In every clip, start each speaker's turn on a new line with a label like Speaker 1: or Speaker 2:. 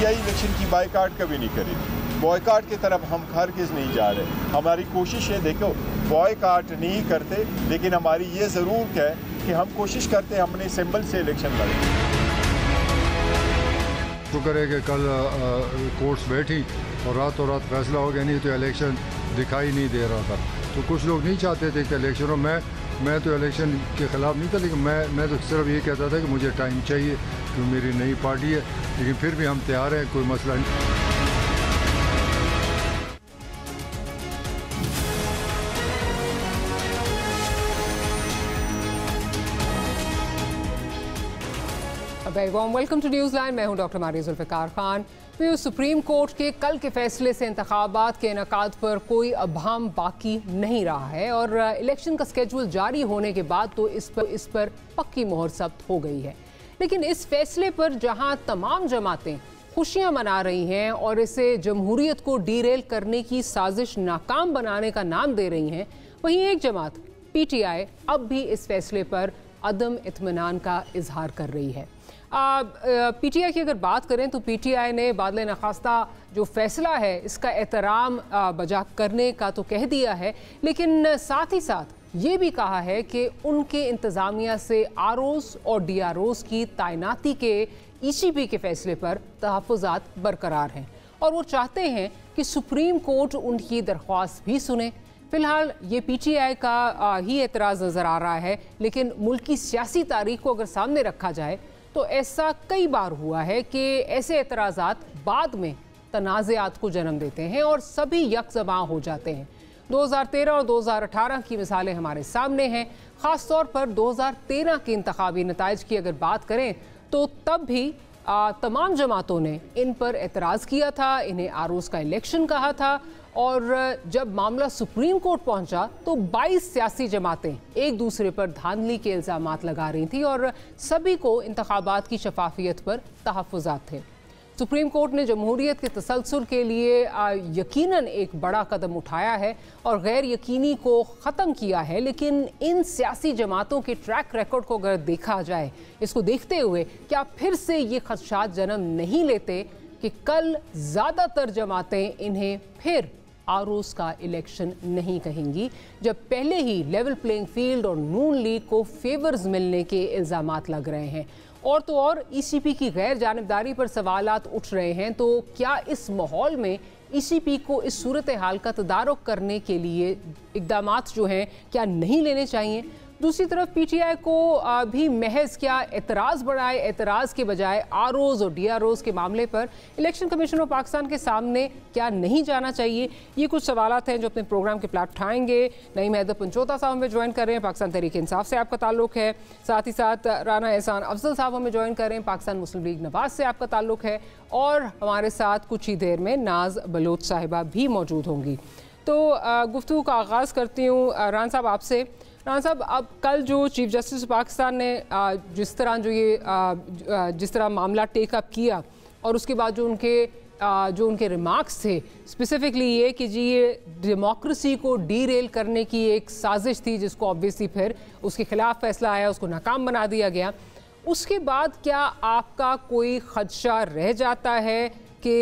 Speaker 1: PTI election की boycott कभी नहीं करेगी। बॉयकाट की तरफ हम हरगिज़ नहीं जा रहे। हमारी कोशिश है, देखो बॉयकाट नहीं करते, लेकिन हमारी ये ज़रूर है कि हम कोशिश करते हैं हमने सिंबल से इलेक्शन लड़े।
Speaker 2: शुक्र है कि कल कोर्ट्स बैठी और रातों रात फैसला हो गया, नहीं तो इलेक्शन दिखाई नहीं दे रहा था। तो कुछ लोग नहीं चाहते थे कि इलेक्शन हो। मैं तो इलेक्शन के ख़िलाफ़ नहीं था, लेकिन मैं तो सिर्फ ये कहता था कि मुझे टाइम चाहिए क्योंकि मेरी नई पार्टी है, लेकिन फिर भी हम तैयार हैं, कोई मसला नहीं।
Speaker 3: Very warm welcome to News Line. मैं हूं doctor Maria Zulfiqar Khan. Supreme court के कल के फैसले से इंतखाबात के इनेकाद पर कोई अभाम बाकी नहीं रहा है और इलेक्शन का स्केड्यूल जारी होने के बाद तो इस पर पक्की मोहर सब्त हो गई है। लेकिन इस फैसले पर जहां तमाम जमातें खुशियां मना रही हैं और इसे जमहूरियत को डीरेल करने की साजिश नाकाम बनाने का नाम दे रही हैं, वहीं एक जमात पीटीआई अब भी इस फैसले पर अदम इत्मीनान का इजहार कर रही है। पीटीआई की अगर बात करें तो पीटीआई ने बादल नखास्ता जो फैसला है इसका एहतराम बजा करने का तो कह दिया है, लेकिन साथ ही साथ ये भी कहा है कि उनके इंतज़ामिया से आरओज़ और डीआरओज़ की तैनाती के ईसीपी के फैसले पर तहफ़्फ़ुज़ात बरकरार हैं और वो चाहते हैं कि सुप्रीम कोर्ट उनकी दरख्वास्त भी सुने। फ़िलहाल ये पीटीआई का ही एतराज़ नज़र आ रहा है, लेकिन मुल्क की सियासी तारीख को अगर सामने रखा जाए तो ऐसा कई बार हुआ है कि ऐसे एतराज़ात बाद में तनाज़ात को जन्म देते हैं और सभी यकजमा हो जाते हैं। 2013 और 2018 की मिसालें हमारे सामने हैं। ख़ास तौर पर 2013 के इंतखाबी नताइज की अगर बात करें तो तब भी तमाम जमातों ने इन पर एतराज़ किया था, इन्हें आरोज़ का इलेक्शन कहा था और जब मामला सुप्रीम कोर्ट पहुंचा तो 22 सियासी जमातें एक दूसरे पर धांधली के इल्ज़ामात लगा रही थी और सभी को इंतखाबात की शफाफियत पर तहफ़्फ़ुज़ात थे। सुप्रीम कोर्ट ने जमहूरियत के तसलसल के लिए यकीनन एक बड़ा कदम उठाया है और गैर यकीनी को ख़त्म किया है, लेकिन इन सियासी जमातों के ट्रैक रिकॉर्ड को अगर देखा जाए, इसको देखते हुए क्या फिर से ये खदशात जन्म नहीं लेते कि कल ज़्यादातर जमातें इन्हें फिर आरोज़ का इलेक्शन नहीं कहेंगी, जब पहले ही लेवल प्लेइंग फील्ड और नून लीग को फेवर्स मिलने के इल्ज़ामात लग रहे हैं और तो और ईसीपी की गैर जानिबदारी पर सवालात उठ रहे हैं। तो क्या इस माहौल में ईसीपी को इस सूरत हाल का तदारुक करने के लिए इक़दामात जो हैं क्या नहीं लेने चाहिए? दूसरी तरफ पीटीआई को भी महज क्या एतराज़ बढ़ाए, एतराज़ के बजाय आरओज़ और डीआरओज़ के मामले पर इलेक्शन कमीशन ऑफ पाकिस्तान के सामने क्या नहीं जाना चाहिए? ये कुछ सवालात हैं जो अपने प्रोग्राम के प्लाट उठाएंगे। नईम हैदर पंचोता साहब हमें ज्वाइन कर रहे हैं, पाकिस्तान तहरीक इंसाफ से आपका ताल्लुक है। साथ ही साथ राना एहसान अफजल साहब हमें ज्वाइन कर रहे हैं, पाकिस्तान मुस्लिम लीग नवाज से आपका ताल्लुक है और हमारे साथ कुछ ही देर में नाज बलोच साहिबा भी मौजूद होंगी। तो गुफ्तगू का आगाज़ करती हूँ राना साहब आपसे। राना साहब, अब कल जो चीफ जस्टिस पाकिस्तान ने जिस तरह मामला टेकअप किया और उसके बाद जो उनके रिमार्क्स थे, स्पेसिफिकली ये कि जी ये डेमोक्रेसी को डीरेल करने की एक साजिश थी, जिसको ऑब्वियसली फिर उसके खिलाफ फैसला आया, उसको नाकाम बना दिया गया। उसके बाद क्या आपका कोई खदशा रह जाता है कि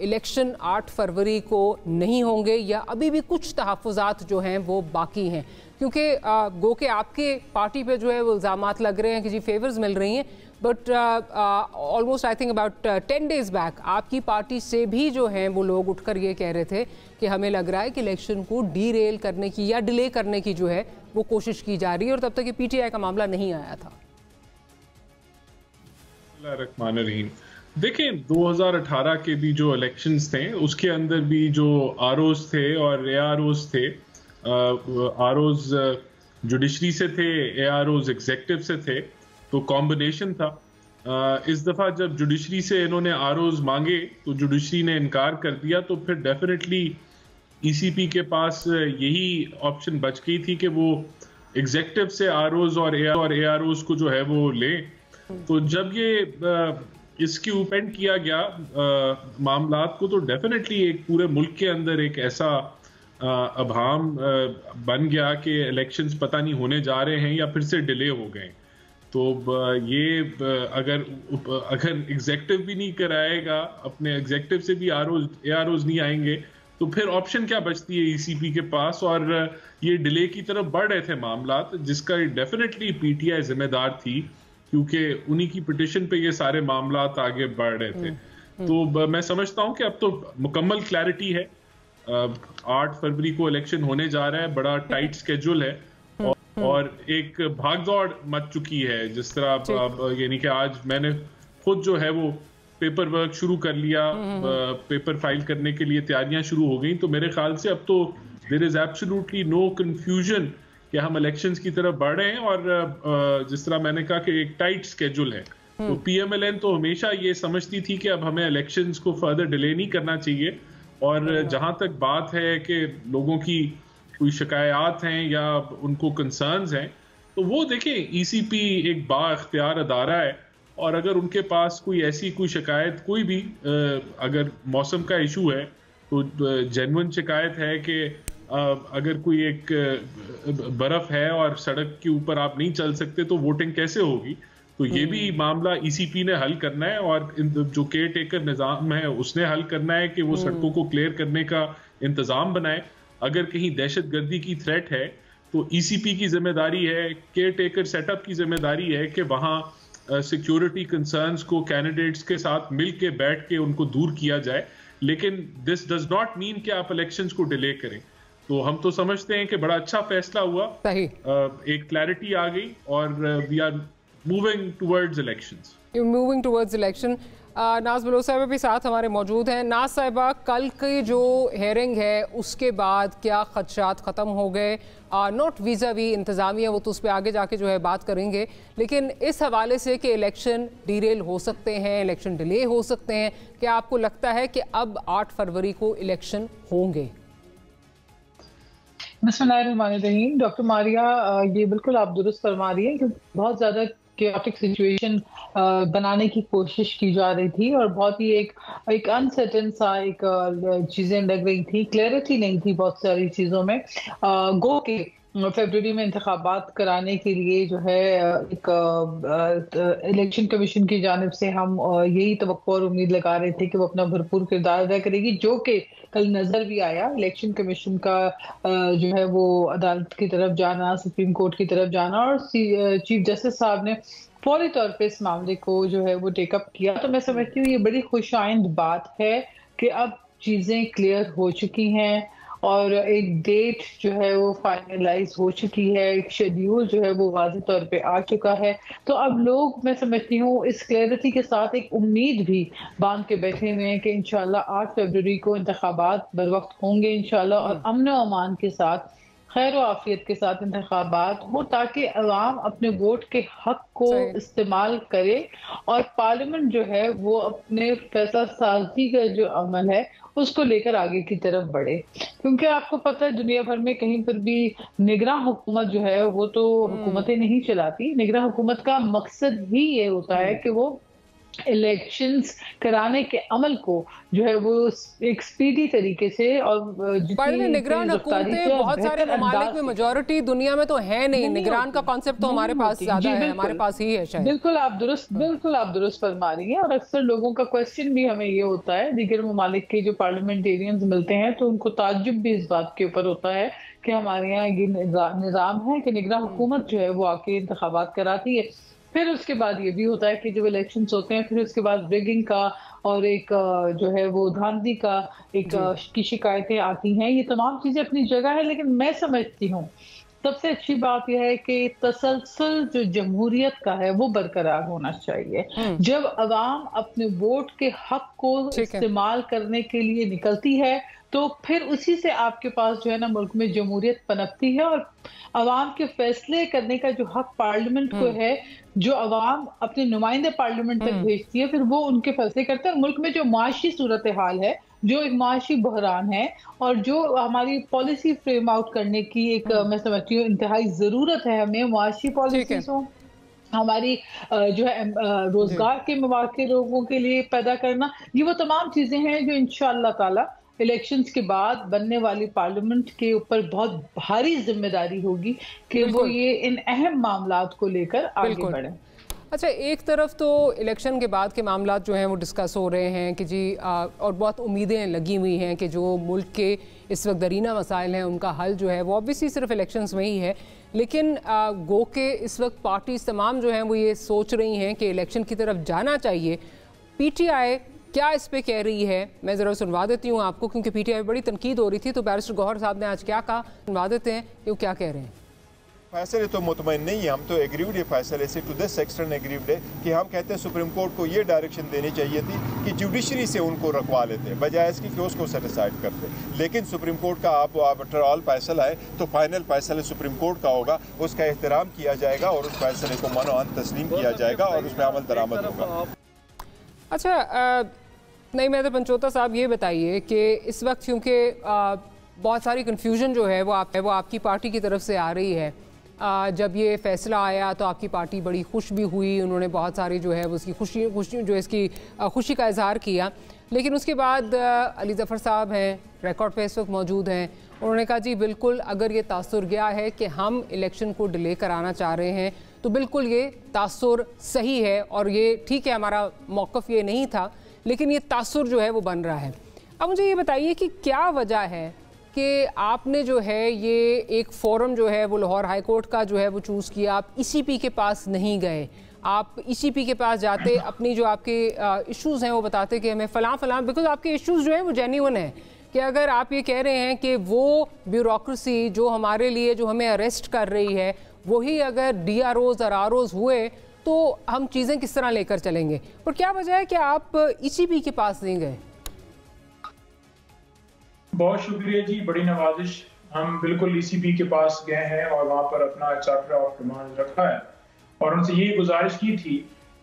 Speaker 3: इलेक्शन 8 फरवरी को नहीं होंगे या अभी भी कुछ तहफ़्फ़ुज़ात जो हैं वो बाकी हैं? क्योंकि गो के आपके पार्टी पे जो है वो इल्ज़ामात लग रहे हैं कि जी फेवर्स मिल रही हैं, but almost I think about 10 days back आपकी पार्टी से भी जो हैं वो लोग उठकर ये कह रहे थे कि हमें लग रहा है कि इलेक्शन को डीरेल करने की या डिले करने की जो है वो कोशिश की जा रही है और तब तक ये पीटीआई का मामला नहीं आया था।
Speaker 4: देखें, 2018 के भी जो इलेक्शंस थे उसके अंदर भी जो आरओज़ थे और एआरओज़ थे, आरओज़ जुडिशरी से थे, एआरओज़ एग्जेक्टिव से थे, तो कॉम्बिनेशन था। इस दफ़ा जब जुडिशरी से इन्होंने आरओज़ मांगे तो जुडिशरी ने इनकार कर दिया, तो फिर डेफिनेटली ईसीपी के पास यही ऑप्शन बच गई थी कि वो एग्जेक्टिव से आरओज़ और एआरओज़ को जो है वो लें। तो जब ये इसकी ओपन किया गया मामलात को, तो डेफिनेटली एक पूरे मुल्क के अंदर एक ऐसा अभाम बन गया कि इलेक्शंस पता नहीं होने जा रहे हैं या फिर से डिले हो गए। तो ये अगर एग्जेक्टिव भी नहीं कराएगा, अपने एग्जेक्टिव से भी AROs नहीं आएंगे, तो फिर ऑप्शन क्या बचती है ECP के पास? और ये डिले की तरफ बढ़ रहे थे मामला, जिसका डेफिनेटली PTI जिम्मेदार थी, क्योंकि उन्हीं की पिटिशन पे ये सारे मामला आगे बढ़ रहे थे। तो मैं समझता हूं कि अब तो मुकम्मल क्लैरिटी है। 8 फरवरी को इलेक्शन होने जा रहा है, बड़ा टाइट स्केड्यूल है और एक भागदौड़ मच चुकी है। जिस तरह यानी कि आज मैंने खुद जो है वो पेपर वर्क शुरू कर लिया, पेपर फाइल करने के लिए तैयारियां शुरू हो गई। तो मेरे ख्याल से अब तो there is absolutely no confusion कि हम इलेक्शंस की तरफ बढ़ रहे हैं। और जिस तरह मैंने कहा कि एक टाइट स्केड्यूल है, तो PMLN तो हमेशा ये समझती थी कि अब हमें इलेक्शंस को फर्दर डिले नहीं करना चाहिए। और जहां तक बात है कि लोगों की कोई शिकायत हैं या उनको कंसर्न्स हैं, तो वो देखें, ECP एक बाइख्तियार अदारा है, और अगर उनके पास कोई शिकायत कोई भी अगर मौसम का इशू है, तो जेन्युइन शिकायत है कि अगर कोई एक बर्फ है और सड़क के ऊपर आप नहीं चल सकते, तो वोटिंग कैसे होगी? तो ये भी मामला ECP ने हल करना है, और जो केयर टेकर निज़ाम है उसने हल करना है कि वो सड़कों को क्लियर करने का इंतजाम बनाए। अगर कहीं दहशतगर्दी की थ्रेट है तो ECP की जिम्मेदारी है, केयर टेकर सेटअप की जिम्मेदारी है कि वहाँ सिक्योरिटी कंसर्न्स को कैंडिडेट्स के साथ मिल के बैठ के उनको दूर किया जाए। लेकिन दिस डज नॉट मीन कि आप इलेक्शंस को डिले करें। तो हम तो समझते हैं कि बड़ा अच्छा फैसला हुआ, एक क्लैरिटी आ गई, और we are moving towards elections.
Speaker 3: Moving towards election. Naz Baloch साहिबा भी साथ हमारे मौजूद हैं। नाज साहिबा, कल की जो हेयरिंग है उसके बाद क्या खदशात ख़त्म हो गए? नॉट वीज़ा-वी इंतज़ामिया, वो तो उस पर आगे जाके जो है बात करेंगे, लेकिन इस हवाले से कि इलेक्शन डीरेल हो सकते हैं, इलेक्शन डिले हो सकते हैं, क्या आपको लगता है कि अब 8 फरवरी को इलेक्शन होंगे?
Speaker 5: बिस्मिल्लाहिर्रहमानिर्रहीम। डॉक्टर मारिया, ये बिल्कुल आप दुरुस्त फरमा रही हैं कि बहुत ज़्यादा केओटिक सिचुएशन बनाने की कोशिश की जा रही थी, और बहुत ही एक अनसर्टेन सा चीज़ें लग रही थी, क्लैरिटी नहीं थी बहुत सारी चीज़ों में। गो के फरवरी में इंतखाबात कराने के लिए जो है एक इलेक्शन कमीशन की जानिब से हम यही तवक्को और उम्मीद लगा रहे थे कि वो अपना भरपूर किरदार अदा करेगी, जो कि कल नजर भी आया। इलेक्शन कमीशन का जो है वो अदालत की तरफ जाना, सुप्रीम कोर्ट की तरफ जाना, और चीफ जस्टिस साहब ने फौरी तौर पे इस मामले को जो है वो टेकअप किया। तो मैं समझती हूँ ये बड़ी खुशाइंद बात है कि अब चीज़ें क्लियर हो चुकी हैं, और एक डेट जो है वो फाइनलाइज हो चुकी है, एक शेड्यूल जो है वो वाज़ेह तौर पे आ चुका है। तो अब लोग, मैं समझती हूँ, इस क्लैरिटी के साथ एक उम्मीद भी बांध के बैठे हुए हैं कि इंशाल्लाह 8 फरवरी को इंतखाबात बर वक्त होंगे इंशाल्लाह, और अमन व अमान के साथ, खैर व आफियत के साथ इंतखाबात हो, ताकि अवाम अपने वोट के हक को इस्तेमाल करे, और पार्लियामेंट जो है वो अपने फैसला साजी का जो अमल है उसको लेकर आगे की तरफ बढ़े। क्योंकि आपको पता है दुनिया भर में कहीं पर भी निगरान हुकूमत जो है वो तो हुकूमतें नहीं चलाती। निगरान हुकूमत का मकसद ही ये होता है कि वो इलेक्शंस कराने के अमल को जो है वो एक स्पीडी तरीके से, और
Speaker 3: निगरान हुकूमतें बहुत सारे ममालिक में मेजॉरिटी दुनिया में तो है नहीं, निगरान का कॉन्सेप्ट तो हमारे पास ज्यादा है, हमारे पास ही है शायद।
Speaker 5: बिल्कुल आप दुरुस्त फरमा रही हैं। और अक्सर लोगों का क्वेश्चन भी हमें ये होता है, दीगर ममालिक के जो पार्लियामेंटेरियंस मिलते हैं तो उनको ताज्जुब भी इस बात के ऊपर होता है कि हमारे यहाँ ये निज़ाम है कि निगरान हुकूमत जो है वो आके इंतखाबात कराती है। फिर उसके बाद ये भी होता है कि जब इलेक्शंस होते हैं फिर उसके बाद रिगिंग का और एक जो है वो धांधली का की शिकायतें आती हैं। ये तमाम चीजें अपनी जगह है, लेकिन मैं समझती हूँ सबसे अच्छी बात यह है कि तसलसल जो जमहूरियत का है वो बरकरार होना चाहिए। जब अवाम अपने वोट के हक को इस्तेमाल करने के लिए निकलती है तो फिर उसी से आपके पास जो है ना मुल्क में जमहूरियत पनपती है, और अवाम के फैसले करने का जो हक पार्लियामेंट को है, जो अवाम अपने नुमाइंदे पार्लियामेंट तक भेजती है, फिर वो उनके फैसले करते हैं। मुल्क में जो माशी सूरत हाल है, जो एक माशी बहरान है, और जो हमारी पॉलिसी फ्रेम आउट करने की एक मैं समझती हूँ इंतहाई जरूरत है, हमें माशी पॉलिसीज हो, हमारी जो है रोजगार के मौके लोगों के लिए पैदा करना, ये वो तमाम चीजें हैं जो इंशाअल्लाह ताला इलेक्शंस के बाद बनने वाली पार्लियामेंट के ऊपर बहुत भारी जिम्मेदारी होगी कि वो ये इन अहम मामलात को लेकर आगे बढ़े।
Speaker 3: अच्छा, एक तरफ तो इलेक्शन के बाद के मामलात जो हैं वो डिस्कस हो रहे हैं कि जी और बहुत उम्मीदें लगी हुई हैं कि जो मुल्क के इस वक्त दरीना मसाइल हैं उनका हल जो है वो ऑब्वियसली सिर्फ इलेक्शंस में ही है, लेकिन गो के इस वक्त पार्टीज तमाम जो हैं वो ये सोच रही हैं कि इलेक्शन की तरफ जाना चाहिए। PTI क्या इस पे कह रही है, मैं ज़रा सुनवा देती हूँ आपको, क्योंकि PTI बड़ी तनकीद हो रही थी। तो बैरिस्टर गौहर साहब ने आज क्या कहा, सुनवा देते हैं कि वो क्या कह रहे हैं।
Speaker 1: फैसले तो मुतमईन नहीं है, हम तो एग्रीव्ड है फैसले से, टू दिस एक्सटेंट एग्रीव्ड है कि हम कहते हैं सुप्रीम कोर्ट को ये डायरेक्शन देनी चाहिए थी कि जुडिशरी से उनको रखवा लेते हैं बजाय इसकी कि उसको सेटिसाइड करते। लेकिन सुप्रीम कोर्ट का आप आफ्टर ऑल फैसला है तो फाइनल फैसला सुप्रीम कोर्ट का होगा, उसका एहतराम किया जाएगा और उस फैसले को मनोअन तस्लीम किया जाएगा और उसमें अमल दरामद होगा।
Speaker 3: अच्छा, नहीं मैं तो पंचोता साहब ये बताइए कि इस वक्त क्योंकि बहुत सारी कन्फ्यूजन जो है वो आपकी पार्टी की तरफ से आ रही है। जब ये फैसला आया तो आपकी पार्टी बड़ी खुश भी हुई, उन्होंने बहुत सारी जो है उसकी खुशी का इजहार किया, लेकिन उसके बाद अली ज़फ़र साहब हैं, रिकॉर्ड पे इस वक्त मौजूद हैं, उन्होंने कहा जी बिल्कुल अगर ये तासुर गया है कि हम इलेक्शन को डिले कराना चाह रहे हैं तो बिल्कुल ये तासुर सही है और ये ठीक है, हमारा मौक़िफ़ ये नहीं था, लेकिन ये तासुर जो है वो बन रहा है। अब मुझे ये बताइए कि क्या वजह है कि आपने जो है ये एक फ़ोरम जो है वो लाहौर हाई कोर्ट का जो है वो चूज़ किया, आप ECP के पास नहीं गए। आप ECP के पास जाते अपनी जो आपके इश्यूज़ हैं वो बताते कि हमें फ़लाँ बिकॉज आपके इश्यूज़ जो हैं वो जेन्युइन हैं कि अगर आप ये कह रहे हैं कि वो ब्यूरोक्रेसी जो हमारे लिए जो हमें अरेस्ट कर रही है वही अगर DROs और ROs हुए तो हम चीज़ें किस तरह लेकर चलेंगे, पर क्या वजह है कि आप ECP के पास नहीं गए?
Speaker 6: बहुत शुक्रिया जी, बड़ी नवाजिश। हम बिल्कुल ECP के पास गए हैं और वहाँ पर अपना चार्टर ऑफ डिमांड रखा है और उनसे ये गुजारिश की थी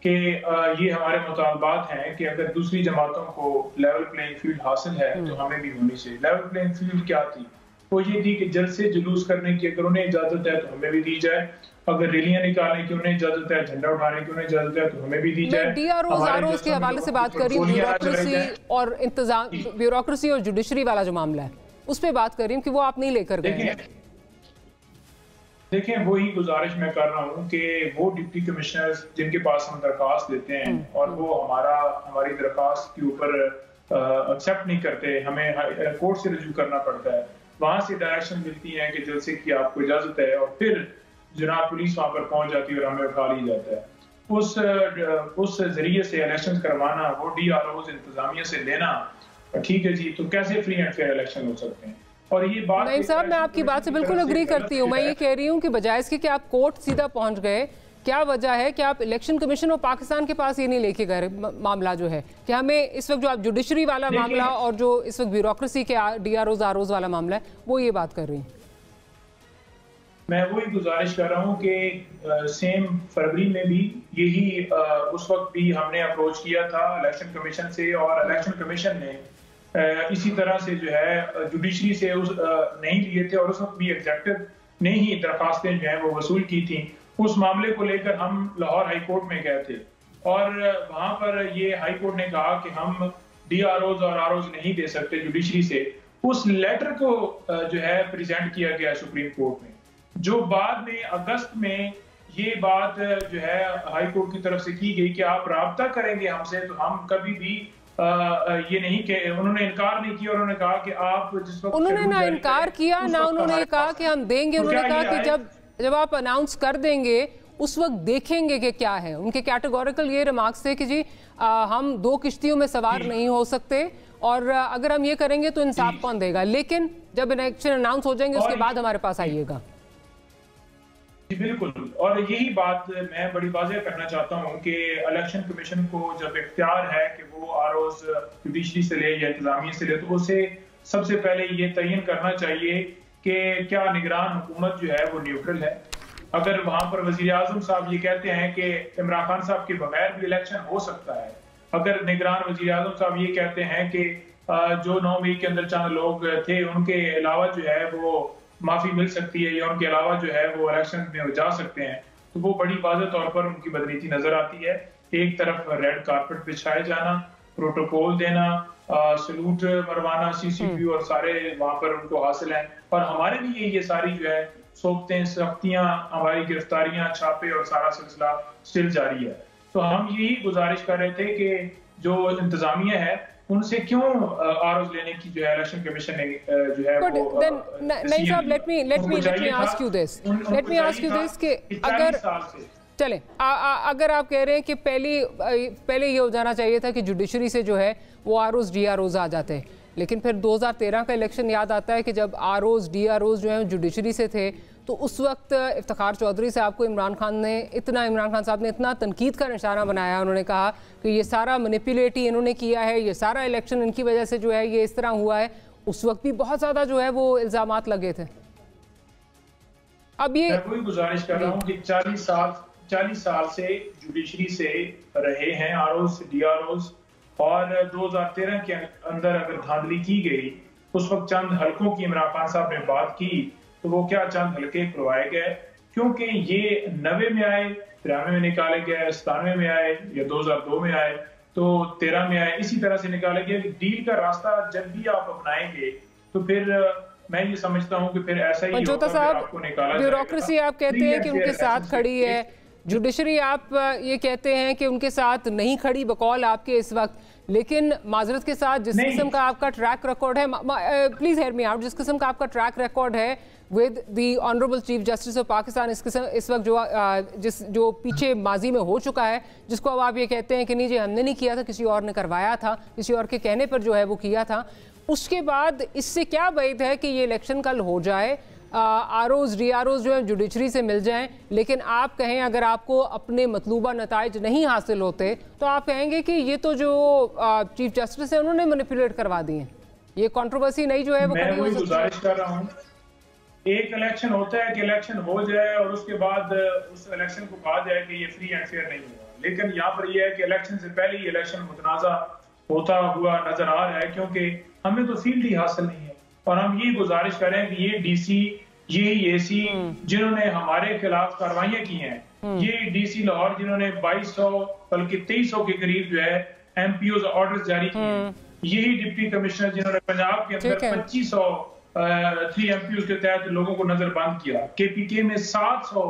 Speaker 6: कि ये हमारे मुतालबात हैं कि अगर दूसरी जमातों को लेवल प्लेइंग फील्ड हासिल है तो हमें भी होनी चाहिए। लेवल प्लेइंग फील्ड क्या थी? वो ये थी कि जल्द से जुलूस करने की अगर उन्हें इजाज़त है तो हमें भी दी जाए, अगर रैलियां निकालने की उन्हें इजाजत है, झंडा उठाने की उन्हें इजाजत है तो हमें भी दी जाए।
Speaker 3: DROs के हवाले से बात कर रही हूँ, ब्यूरोक्रेसी और जुडिशरी वाला जो मामला है उस पर बात कर रही हूँ कि वो आप नहीं लेकर गए।
Speaker 6: देखें वही गुजारिश मैं कर रहा हूँ कि वो डिप्टी कमिश्नर्स जिनके पास हम दरखास्त देते हैं और वो हमारी दरखास्त के ऊपर एक्सेप्ट नहीं करते, हमें कोर्ट से रजू करना पड़ता है, वहां से डायरेक्शन मिलती है कि जलसे की आपको इजाजत है और फिर जनाब पुलिस वहां पर पहुंच जाती है और हमें उठा ली जाता है। उस जरिए से इलेक्शन करवाना, वो DROs इंतजामिया से लेना, ठीक है जी, तो कैसे फ्री एंड फेयर इलेक्शन हो सकते हैं? और ये बात
Speaker 3: नहीं साहब, मैं आपकी बात से बिल्कुल अग्री करती हूँ। मैं ये कह रही हूँ कि बजाय इसके कि आप कोर्ट सीधा पहुंच गए, क्या वजह है कि आप इलेक्शन कमीशन और पाकिस्तान के पास ये नहीं लेके गए मामला जो है कि हमें इस वक्त जो आप जुडिशरी वाला मामला और जो इस वक्त ब्यूरोक्रेसी के DROs ROs वाला मामला है वो ये बात कर रही हैं?
Speaker 6: मैं वही गुजारिश कर रहा हूँ कि सेम फरवरी में भी यही उस वक्त भी हमने अप्रोच किया था इलेक्शन कमीशन से और इलेक्शन कमीशन ने इसी तरह से जो है जुडिशरी से नहीं लिए थे और उस वक्त भी एग्जेक्टिव ने ही दरखास्तें जो है वो वसूल की थी। उस मामले को लेकर हम लाहौर हाई कोर्ट में गए थे और वहां पर ये हाई कोर्ट ने कहा कि हम DROs और ROs नहीं दे सकते जुडिशरी से। उस लेटर को जो है प्रेजेंट किया गया सुप्रीम कोर्ट में, जो बाद में अगस्त में ये बात जो है हाई कोर्ट की तरफ से की गई कि आप राब्ता करेंगे हमसे, तो हम कभी भी ये नहीं कि उन्होंने इनकार नहीं किया। उन्होंने कहा कि आप जिस वक्त
Speaker 3: उन्होंने ना इनकार किया ना उन्होंने कहा कि हम देंगे। उन्होंने कहा कि जब आप अनाउंस कर देंगे उस वक्त देखेंगे कि क्या है। उनके कैटेगोरिकल ये रिमार्क्स थे कि जी हम 2 किश्तियों में सवार नहीं हो सकते और अगर हम ये करेंगे तो इंसाफ कौन देगा, लेकिन जब इलेक्शन अनाउंस हो जाएंगे उसके बाद हमारे पास आइएगा।
Speaker 6: बिल्कुल, और यही बात मैं बड़ी वाज़ेह करना चाहता हूं कि इलेक्शन कमीशन को जब इख्तियार है कि वो ROs जुडिशरी से ले या इंतजामिया से ले, तो उसे सबसे पहले ये तयन करना चाहिए कि क्या निगरान हुकूमत जो है वो न्यूट्रल है। अगर वहां पर वज़ीर आज़म साहब ये कहते हैं कि इमरान खान साहब के बगैर भी इलेक्शन हो सकता है, अगर निगरान वज़ीर आज़म साहब ये कहते हैं कि जो 9 मई के अंदर चंद लोग थे उनके अलावा जो है वो माफी मिल सकती है या उनके अलावा जो है वो इलेक्शन में जा सकते हैं, तो वो बड़ी वाज़ेह तौर पर उनकी बदनीति नजर आती है। एक तरफ रेड कारपेट बिछाए जाना प्रोटोकॉल देना, सलूट मरवाना, CCP और सारे वहां पर उनको हासिल हैं। और हमारे लिए ये सारी जो है सोबतें, सख्तियां, हमारी गिरफ्तारियां, छापे और सारा सिलसिला स्टिल जारी है। तो हम यही गुजारिश कर रहे थे कि जो इंतजामिया है उनसे क्यों आरोज लेने की जो है इलेक्शन कमीशन ने जो है
Speaker 3: वो नहीं साहब, let me ask you this कि अगर चलें अगर आप कह रहे हैं कि पहले ये हो जाना चाहिए था कि जुडिशरी से जो है वो आरओज DROs आ जाते हैं, लेकिन फिर 2013 का इलेक्शन याद आता है कि जब आरओज DROs जो है जुडिशरी से थे तो उस वक्त इफ्तिखार चौधरी साहब को इमरान खान साहब ने इतना तनकीद का निशाना बनाया। उन्होंने कहा कि ये सारा मैनिपुलेट ही इन्होंने किया है, ये सारा इलेक्शन इनकी वजह से जो है ये इस तरह हुआ है। उस वक्त भी बहुत ज़्यादा जो है वो इल्ज़ामात लगे थे। अब ये
Speaker 6: मैं वही गुजारिश कर रहा हूँ कि 40 साल से जुडिशरी से रहे हैं आरओज DROs, और 2013 के अंदर अगर धांधली की गई, उस वक्त चंद हलकों की इमरान खान साहब ने बात की, तो वो क्या चंद हलके खुलवाए गए, क्योंकि ये 90 में आए, 93 में निकाले गए, 97 में आए या 2002 में आए, तो 13 में आए, इसी तरह से निकाले गए। डील का रास्ता जब भी आप अपनाएंगे तो फिर मैं ये समझता हूँ कि फिर ऐसा ही होगा कि आपको निकाला जाएगा।
Speaker 3: ब्यूरोक्रेसी आप कहते हैं कि उनके साथ खड़ी है, जुडिशरी आप ये कहते हैं कि उनके साथ नहीं खड़ी बकौल आपके इस वक्त, लेकिन माजरत के साथ जिस किस्म का आपका ट्रैक रिकॉर्ड है, प्लीज हेयर मी आउट, जिस किस्म का आपका ट्रैक रिकॉर्ड है with the honourable chief justice of Pakistan, इस वक्त जो पीछे माजी में हो चुका है, जिसको अब आप ये कहते हैं कि नहीं जी हमने नहीं किया था, किसी और ने करवाया था, किसी और के कहने पर जो है वो किया था, उसके बाद इससे क्या बैद है कि ये इलेक्शन कल हो जाए, आरओज DROs जो है जुडिशरी से मिल जाएं, लेकिन आप कहें अगर आपको अपने मतलूबा नताइज नहीं हासिल होते तो आप कहेंगे कि ये तो जो चीफ जस्टिस है उन्होंने मैनिपुलेट करवा दी है, ये कंट्रोवर्सी नहीं जो है वो खड़ी हो सकती है।
Speaker 6: गुजारिश कर रहा हूँ, एक इलेक्शन होता है कि इलेक्शन हो जाए और उसके बाद उस इलेक्शन को कहा जाए कि ये फ्री एंड फेयर नहीं हुआ, लेकिन यहाँ पर यह है कि इलेक्शन से पहले ही इलेक्शन मुतनाज़ा होता हुआ नजर आ रहा है, क्योंकि हमें तो फील्ड ही हासिल नहीं है। और हम ये गुजारिश करें कि ये DC, ये AC जिन्होंने हमारे खिलाफ कार्रवाइयां की हैं, ये DC लाहौर जिन्होंने 2200 बल्कि 2300 के करीब जो है MPOs ऑर्डर्स जारी किए, यही डिप्टी कमिश्नर जिन्होंने पंजाब के अंदर 2500 3 MPOs के तहत लोगों को नजरबंद किया, KPK में 700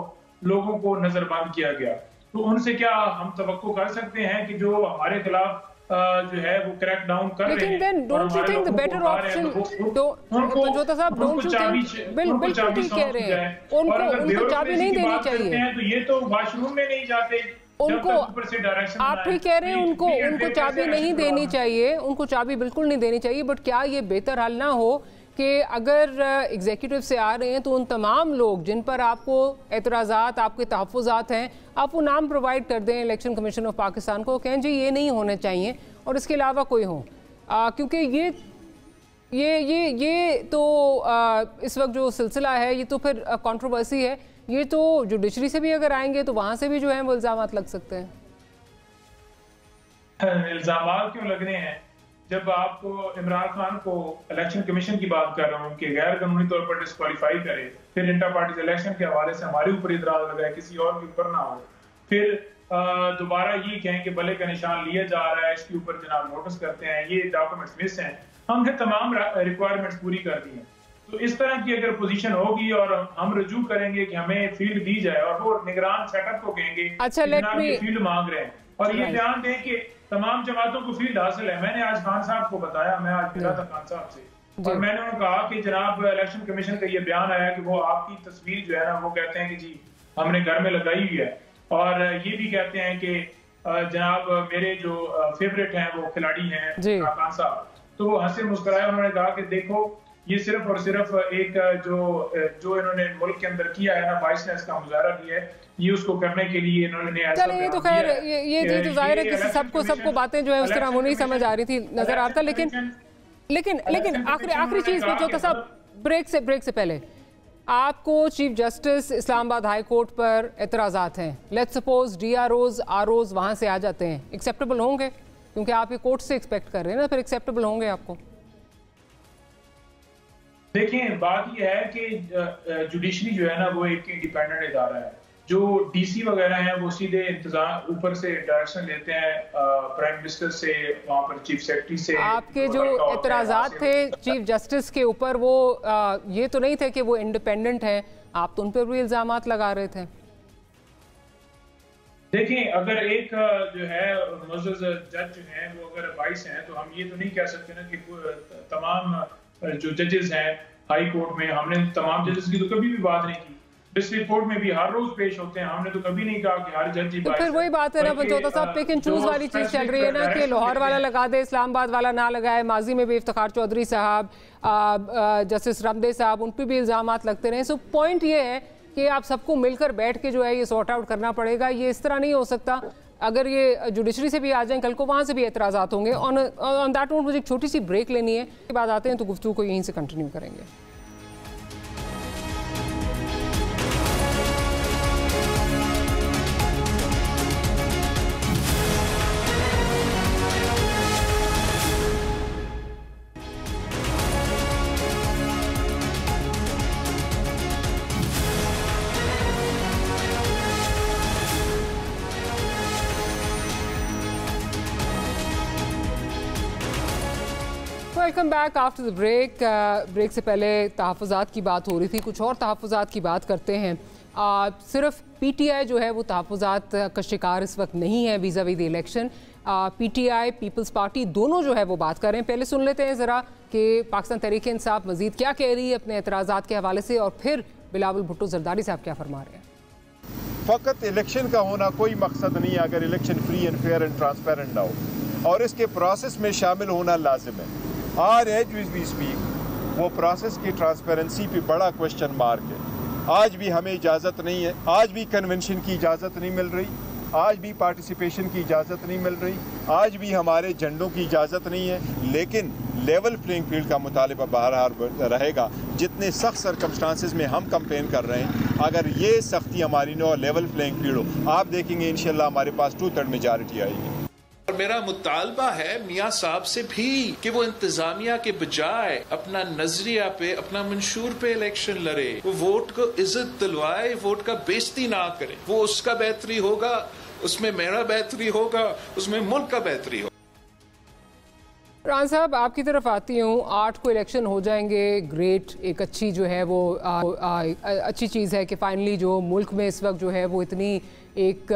Speaker 6: लोगों को नजरबंद किया गया, तो उनसे क्या हम तवक्को कर सकते हैं कि जो हमारे खिलाफ जो है वो क्रैक डाउन कर रहे हैं?
Speaker 3: लेकिन don't you think the better option, Manjota साहब, डोंट यू थिंक, बिल्कुल ठीक कह रहे हैं, उनको चाबी नहीं देनी चाहिए,
Speaker 6: तो ये तो वॉशरूम में नहीं जाते,
Speaker 3: उनको आप ठीक कह रहे हैं, उनको चाबी नहीं देनी चाहिए, उनको चाबी बिल्कुल नहीं देनी चाहिए, बट क्या ये बेहतर हल ना हो कि अगर एग्जीक्यूटिव से आ रहे हैं तो उन तमाम लोग जिन पर आपको एतराज़ात, आपके तहफ़्फ़ुज़ात हैं, आप वो नाम प्रोवाइड कर दें इलेक्शन कमीशन ऑफ पाकिस्तान को, कहें जी ये नहीं होने चाहिए और इसके अलावा कोई हो, क्योंकि ये तो इस वक्त जो सिलसिला है ये तो फिर कंट्रोवर्सी है, ये तो जुडिशरी से भी अगर आएंगे तो वहाँ से भी जो है वो इल्ज़ामात लग सकते हैं।
Speaker 6: इल्ज़ामात क्यों लगने हैं जब आपको इमरान खान को इलेक्शन कमीशन की बात कर रहा हूँ कि गैर कानूनी तौर पर डिस्क्वालीफाई करे, फिर इंटर पार्टी इलेक्शन के हवाले से हमारे ऊपर इतराज लगाए, किसी और के ऊपर ना हो, फिर दोबारा ये कहें कि भले का निशान लिया जा रहा है, इसके ऊपर जनाब नोटिस करते हैं, ये डॉक्यूमेंट्स मिस हैं, हमने तमाम रिक्वायरमेंट्स पूरी कर दी हैं। तो इस तरह की अगर पोजीशन होगी और हम रजू करेंगे कि हमें फील्ड दी जाए और वो निगरान सेटअप को कहेंगे
Speaker 3: अच्छा
Speaker 6: फील्ड मांग रहे हैं, और ये ध्यान दें कि तमाम जमातों को फील्ड हासिल है। मैंने आज खान साहब को बताया, मैं आज मिला था खान साहब से और मैंने उन्हें कहा कि जनाब इलेक्शन कमीशन का ये बयान आया कि वो आपकी तस्वीर जो है ना वो कहते हैं कि जी हमने घर में लगाई हुई है, और ये भी कहते हैं कि जनाब मेरे जो फेवरेट हैं वो खिलाड़ी हैं खान साहब, तो वो हंसे मुस्कुराए, उन्होंने कहा कि देखो ये सिर्फ और सिर्फ एक जो इन्होंने मुल्क के अंदर किया है ना, बाइस ने इसका मुजाहरा किया है, ये उसको करने के लिए इन्होंने ऐसा
Speaker 3: ये तो खैर ये तो जाहिर है कि सबको बातें जो है उस तरह वो नहीं समझ आ रही थी, नजर आ रहा था, लेकिन आखिरी चीज मंजोता साहब, ब्रेक से पहले आपको chief justice Islamabad high court पर एतराज़ात हैं, लेट्स सपोज DROs ROs वहां से आ जाते हैं, एक्सेप्टेबल होंगे? क्योंकि आप ये कोर्ट से एक्सपेक्ट कर रहे हैं ना, फिर एक्सेप्टेबल होंगे आपको?
Speaker 6: देखिए बात यह है कि जुडिशरी जो है ना वो एक इंडिपेंडेंट इदारा है, जो डीसी वगैरह हैं वो सीधे इंतजाम ऊपर से डायरेक्शन लेते हैं प्राइम मिनिस्टर से, वहाँ पर चीफ सेक्रेटरी से।
Speaker 3: आपके जो एतराज़ात थे चीफ जस्टिस के ऊपर, वो ये तो नहीं थे कि वो इंडिपेंडेंट हैं, आप तो उन पर भी इल्जामात लगा रहे थे।
Speaker 6: देखिए, अगर एक जो है मुअज़्ज़ज़ जज जो हैं वो अगर 22 हैं, तो हम ये तो नहीं कह सकते ना कि तमाम जो जजेस हैं हाई कोर्ट में, हमने तमाम जजेस की तो कभी भी बात नहीं की। डिस्ट्रिक्ट कोर्ट में भी हर रोज पेश होते हैं, हमने तो कभी नहीं कहा कि हर जज ही
Speaker 3: तो फिर वही बात है ना बंजोता साहब, पिक एंड चूज वाली चीज चल रही है ना कि लाहौर वाला लगा दे, इस्लामाबाद वाला ना लगाए। माजी में भी इफ्तिखार चौधरी साहब, जस्टिस रमदे साहब, उन पर भी इल्जामात लगते रहे। सो पॉइंट ये है कि आप सबको मिलकर बैठ के जो है ये सॉर्ट आउट करना पड़ेगा। ये इस तरह नहीं हो सकता। अगर ये जुडिशरी से भी आ जाएं, कल को वहाँ से भी एतराज़ात होंगे। ऑन दैट नोट मुझे एक छोटी सी ब्रेक लेनी है, के बाद आते हैं तो गुफ्तगू को यहीं से कंटिन्यू करेंगे। Welcome back after the break. Break से पहले तहफ़्फ़ुज़ात की बात हो रही थी, कुछ और तहफ़्फ़ुज़ात की बात करते हैं। सिर्फ पीटीआई जो है वो तहफ़्फ़ुज़ात का शिकार इस वक्त नहीं है vis-a-vis the election. PTI, Peoples Party दोनों जो है वो बात कर रहे हैं। पहले सुन लेते हैं ज़रा कि पाकिस्तान तहरीक इंसाफ मज़ीद क्या कह रही है अपने एतराज़ात के हवाले से, और फिर बिलावल भुट्टो जरदारी साहब क्या फरमा रहे हैं।
Speaker 1: फ़कत इलेक्शन का होना कोई मकसद नहीं है अगर election free and fair and transparent ना हो, और इसके प्रोसेस में शामिल होना लाजिम है। आज एज वी स्पीक वो प्रोसेस की ट्रांसपेरेंसी पे बड़ा क्वेश्चन मार्क है। आज भी हमें इजाज़त नहीं है, आज भी कन्वेंशन की इजाज़त नहीं मिल रही, आज भी पार्टिसिपेशन की इजाज़त नहीं मिल रही, आज भी हमारे झंडों की इजाज़त नहीं है। लेकिन लेवल प्लेइंग फील्ड का मुतालिबा बहरहाल रहेगा। जितने सख्त सर्कमस्टांसिस में हम कंपेन कर रहे हैं, अगर ये सख्ती हमारी न लेवल प्लेइंग फील्ड हो, आप देखेंगे इंशाल्लाह हमारे पास 2/3 मेजॉरिटी आएगी।
Speaker 7: और मेरा मुतालबा है मियाँ साहब से भी कि वो इंतजामिया के बजाय अपना नजरिया पे, अपना मंशूर पे इलेक्शन लड़े, वो वोट को इज्जत दिलवाए, वोट का बेइज्जती ना करे। वो उसका बेहतरी होगा, उसमें मेरा बेहतरी होगा, उसमें मुल्क का बेहतरी होगा।
Speaker 3: रान साहब, आपकी तरफ आती हूँ। 8 को इलेक्शन हो जाएंगे, ग्रेट, एक अच्छी जो है वो अच्छी चीज़ है कि फाइनली जो मुल्क में इस वक्त जो है वो इतनी एक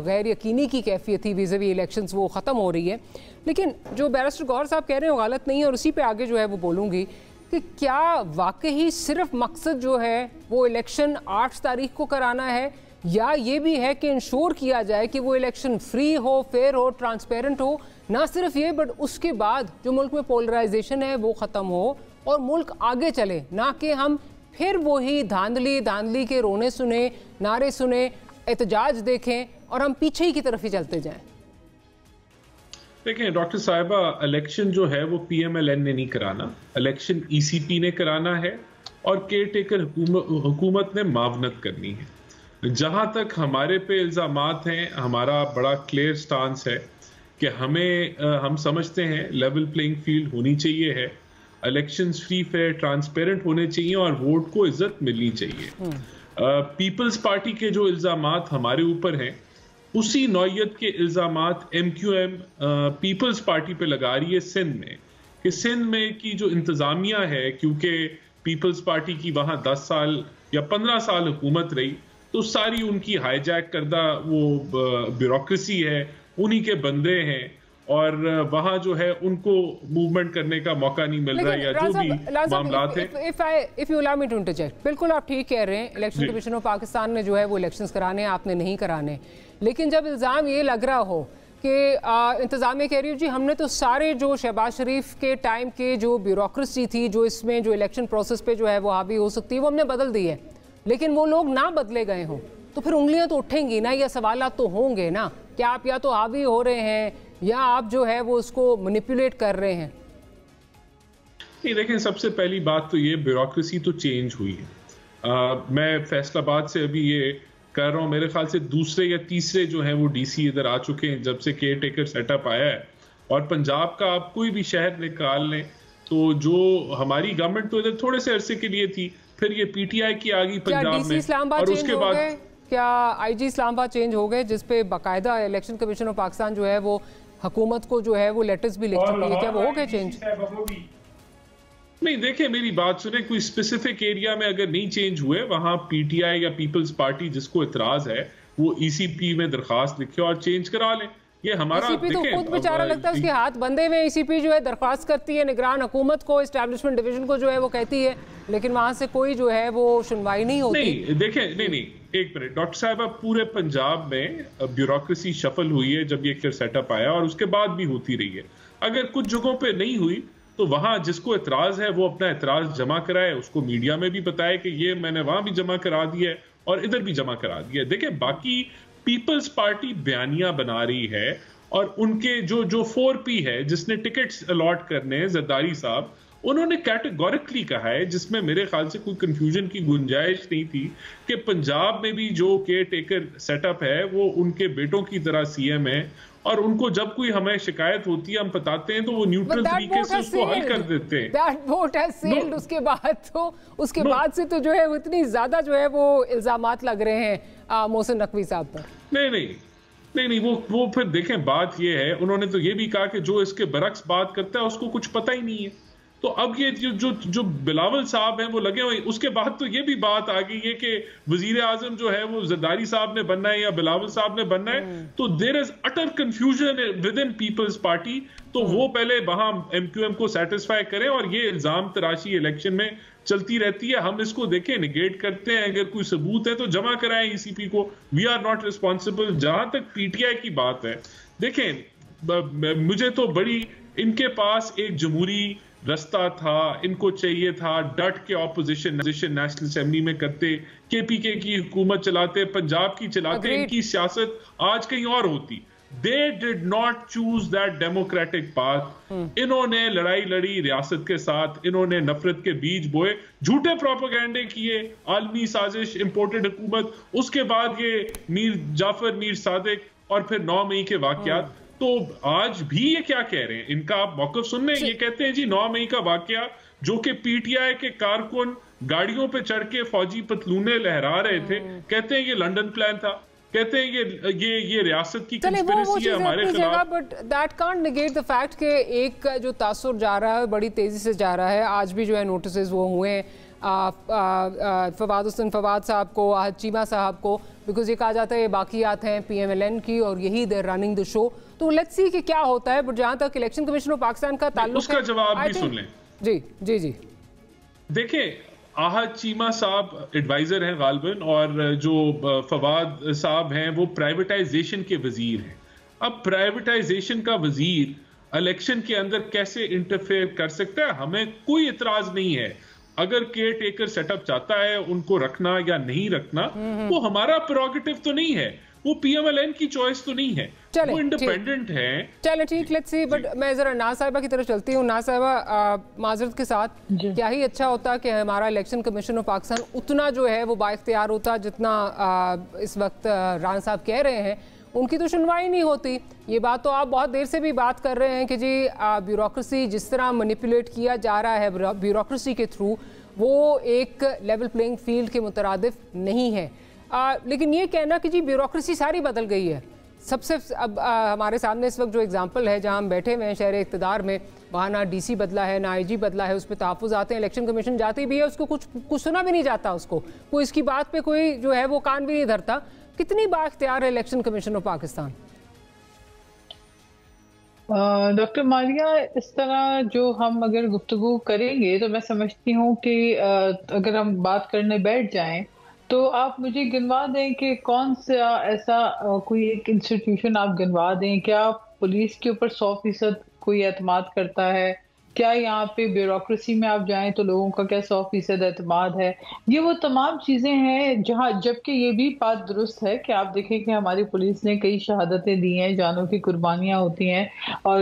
Speaker 3: गैर यकीनी की कैफियत थी वीज़ा-वी इलेक्शंस, वो ख़त्म हो रही है। लेकिन जो बैरिस्टर गौहर साहब कह रहे हैं वो गलत नहीं है, और उसी पे आगे जो है वो बोलूँगी कि क्या वाकई सिर्फ मकसद जो है वो इलेक्शन 8 तारीख को कराना है, या ये भी है कि इंश्योर किया जाए कि वो इलेक्शन फ्री हो, फेयर हो, ट्रांसपेरेंट हो। ना सिर्फ ये, बट उसके बाद जो मुल्क में पोलराइजेशन है वो ख़त्म हो और मुल्क आगे चले, ना कि हम फिर वही धांधली के रोने सुने, नारे सुने, एहतजाज देखें और हम पीछे ही की तरफ ही चलते जाएं।
Speaker 4: देखें डॉक्टर साहिबा, इलेक्शन जो है वो PMLN ने नहीं कराना, इलेक्शन ECP ने कराना है, और केयर टेकर हुकूमत ने मावनत करनी है। जहां तक हमारे पे इल्जामात हैं, हमारा बड़ा क्लियर स्टांस है कि हम समझते हैं लेवल प्लेइंग फील्ड होनी चाहिए है, इलेक्शंस फ्री फेयर ट्रांसपेरेंट होने चाहिए और वोट को इज्जत मिलनी चाहिए। पीपल्स पार्टी के जो इल्जामात हमारे ऊपर हैं, उसी नौयत के इल्जामात MQM पीपल्स पार्टी पे लगा रही है सिंध में, कि सिंध में की जो इंतजामिया है, क्योंकि पीपल्स पार्टी की वहां 10 साल या 15 साल हुकूमत रही, तो सारी उनकी हाईजैक करदा वो ब्यूरोक्रेसी है, उन्हीं के बंदे हैं, और वहां जो है उनको मूवमेंट करने का मौका नहीं मिल रहा, या जो भी मामलात है।
Speaker 3: If you allow me to interject, बिल्कुल आप ठीक कह रहे हैं। इलेक्शन कमीशन ऑफ पाकिस्तान ने जो है वो इलेक्शंस कराने, आपने नहीं कराने। लेकिन जब इल्ज़ाम ये लग रहा हो कि इंतज़ामिया कह रही हो जी हमने तो सारे जो शहबाज शरीफ के टाइम के जो ब्यूरोक्रेसी थी, जो इसमें जो इलेक्शन प्रोसेस पे जो है वो हावी हो सकती है, वो हमने बदल दी है, लेकिन वो लोग ना बदले गए हों, तो फिर उंगलियां तो उठेंगी ना, या सवालात तो होंगे ना कि आप या तो हावी हो रहे हैं या आप जो है वो उसको मैनिपुलेट कर रहे हैं।
Speaker 4: नहीं, देखें, सबसे पहली बात तो ये ब्यूरोक्रेसी तो चेंज हुई है। मैं फैसलाबाद से अभी ये कर रहा हूँ, मेरे ख्याल से दूसरे या तीसरे जो हैं वो DC इधर आ चुके हैं जब से केयर टेकर सेटअप आया है। और पंजाब का आप कोई भी शहर निकाल लें, तो जो हमारी गवर्नमेंट तो इधर थोड़े से अरसे के लिए थी, फिर ये पीटीआई की आ गई पंजाब में, और उसके बाद
Speaker 3: क्या आईजी इस्लामाबाद चेंज हो गए, जिसपे बाकायदा इलेक्शन कमीशन ऑफ पाकिस्तान जो है वो हुकूमत को जो है वो लेटर्स भी लिख चुकी है, क्या वो हो गए चेंज?
Speaker 4: नहीं, देखिए मेरी बात सुने, कोई स्पेसिफिक एरिया में अगर नहीं चेंज हुए, वहां पीटीआई या पीपल्स पार्टी जिसको इतराज है वो ईसीपी में दरखास्त लिखे और चेंज करा ले। ये हमारा
Speaker 3: ईसीपी तो खुद बेचारा लगता है उसके हाथ बंधे हुए। ईसीपी जो है दरख्वास्त करती है निगरान हुकूमत को, एस्टैब्लिशमेंट डिवीजन को जो है वो कहती है, लेकिन वहां से कोई जो है वो सुनवाई नहीं होती।
Speaker 4: नहीं देखें, नहीं एक मिनट डॉक्टर साहब, अब पूरे पंजाब में ब्यूरोक्रेसी शफल हुई है जब ये फिर सेटअप आया, और उसके बाद भी होती रही है। अगर कुछ जगहों पे नहीं हुई तो वहां जिसको एतराज है वो अपना एतराज जमा कराए, उसको मीडिया में भी बताए कि ये मैंने वहां भी जमा करा दिया है और इधर भी जमा करा दिया है। देखिए बाकी पीपल्स पार्टी बयानियां बना रही है, और उनके जो 4P है जिसने टिकट्स अलॉट करने हैं, जरदारी साहब, उन्होंने कैटेगोरिकली कहा है, जिसमें मेरे ख्याल से कोई कंफ्यूजन की गुंजाइश नहीं थी, कि पंजाब में भी जो केयर टेकर सेटअप है वो उनके बेटों की तरह सीएम है, और उनको जब कोई हमें शिकायत होती है हम बताते हैं तो वो न्यूट्रल तरीके से उसको हल कर देते हैं।
Speaker 3: That vote has sailed। उसके बाद से तो जो है इतनी ज्यादा जो है वो इल्जामात लग रहे हैं मोहसिन नकवी साहब पर।
Speaker 4: नहीं वो फिर देखें, बात ये है, उन्होंने तो ये भी कहा कि जो इसके बरक्स बात करता है उसको कुछ पता ही नहीं है। तो अब ये जो बिलावल साहब हैं वो लगे हुए, उसके बाद तो ये भी बात आ गई है कि वजीर आजम जो है वो जरदारी साहब ने बनना है या बिलावल साहब ने बनना है। तो there is utter confusion within Peoples Party. तो वो पहले वहां एमक्यूएम को सेटिस्फाई करें, और ये इल्जाम तराशी इलेक्शन में चलती रहती है। हम इसको देखें, निगेट करते हैं, अगर कोई सबूत है तो जमा कराएं ईसीपी को, वी आर नॉट रिस्पॉन्सिबल। जहां तक पीटीआई की बात है, देखें मुझे तो बड़ी, इनके पास एक जमहूरी रास्ता था, इनको चाहिए था डट के ऑपोजिशन नेशनल असेंबली में करते, केपीके की हुकूमत चलाते, पंजाब की चलाते, इनकी सियासत आज कहीं और होती। They did not choose that democratic path। इन्होंने लड़ाई लड़ी रियासत के साथ, इन्होंने नफरत के बीज बोए, झूठे प्रोपेगेंडे किए, आलमी साजिश, इंपोर्टेड हुकूमत, उसके बाद ये मीर सादिक, और फिर 9 मई के वाकयात। तो आज भी ये क्या कह रहे हैं, इनका आप मौकफ सुन रहे हैं, ये कहते हैं जी 9 मई का वाकया, जो कि पीटीआई के कारकुन गाड़ियों पे चढ़ के फौजी पतलूने लहरा रहे थे, कहते हैं ये लंदन प्लान था, कहते हैं ये रियासत की कंस्पिरेसी है हमारे खिलाफ।
Speaker 3: But that can't negate the fact कि एक जो तासुर जा रहा है बड़ी तेजी से जा रहा है। आज भी जो है नोटिस वो हुए फवाद हुसैन फवाद साहब को, आहद चीमा साहब को, बिकॉज ये कहा जाता है ये बाकियात हैं PMLN की और यही देयर रनिंग द शो। तो लेट्स सी कि क्या होता है। बट जहां तक इलेक्शन कमीशन ऑफ पाकिस्तान का ताल्लुक
Speaker 4: उसका जवाब भी सुन लें।
Speaker 3: जी
Speaker 4: देखें, आहद चीमा साहब एडवाइजर हैं गालिबन, और जो फवाद साहब हैं वो प्राइवेटाइजेशन के वजीर हैं। अब प्राइवेटाइजेशन का वजीर इलेक्शन के अंदर कैसे इंटरफेयर कर सकता है? हमें कोई इतराज नहीं है, अगर केयर टेकर सेटअप चाहता है उनको रखना या नहीं रखना, वो हमारा प्रेरोगेटिव तो नहीं है, वो PMLN की चॉइस तो नहीं है, वो इंडिपेंडेंट है।
Speaker 3: चले ठीक, लेट्स सी। बट मैं जरा नाज साहिबा की तरफ चलती हूँ। नाज साहिबा, माजरत के साथ, क्या ही अच्छा होता कि हमारा इलेक्शन कमीशन ऑफ पाकिस्तान उतना जो है वो बाइख्तियार होता जितना इस वक्त राना साहब कह रहे हैं। उनकी तो सुनवाई नहीं होती। ये बात तो आप बहुत देर से भी बात कर रहे हैं कि जी ब्यूरोक्रेसी जिस तरह मैनिपुलेट किया जा रहा है ब्यूरोक्रेसी के थ्रू, वो एक लेवल प्लेइंग फील्ड के मुतरादिफ नहीं है। लेकिन ये कहना कि जी ब्यूरोक्रेसी सारी बदल गई है, सबसे अब हमारे सामने इस वक्त जो एग्जांपल है जहां हम बैठे हुए हैं शहर इक़्तिदार में, वहाँ ना DC बदला है ना IG बदला है, उस पर तहफ़्फ़ुज़ आते हैं, इलेक्शन कमीशन जाती भी है, उसको कुछ सुना भी नहीं जाता, उसको कोई इसकी बात पे कोई जो है वो कान भी नहीं धरता। कितनी बाइख्तियार है election commission of Pakistan?
Speaker 5: Doctor Maria, इस तरह जो हम अगर गुफ्तगू करेंगे तो मैं समझती हूँ कि अगर हम बात करने बैठ जाएं तो आप मुझे गिनवा दें कि कौन सा ऐसा कोई एक इंस्टीट्यूशन आप गिनवा दें। क्या पुलिस के ऊपर 100% कोई एतमाद करता है? क्या यहाँ पे ब्यूरोक्रेसी में आप जाएं तो लोगों का क्या 100% एतमाद है? ये वो तमाम चीज़ें हैं जहाँ, जबकि ये भी बात दुरुस्त है कि आप देखें कि हमारी पुलिस ने कई शहादतें दी हैं, जानों की कुर्बानियाँ होती हैं, और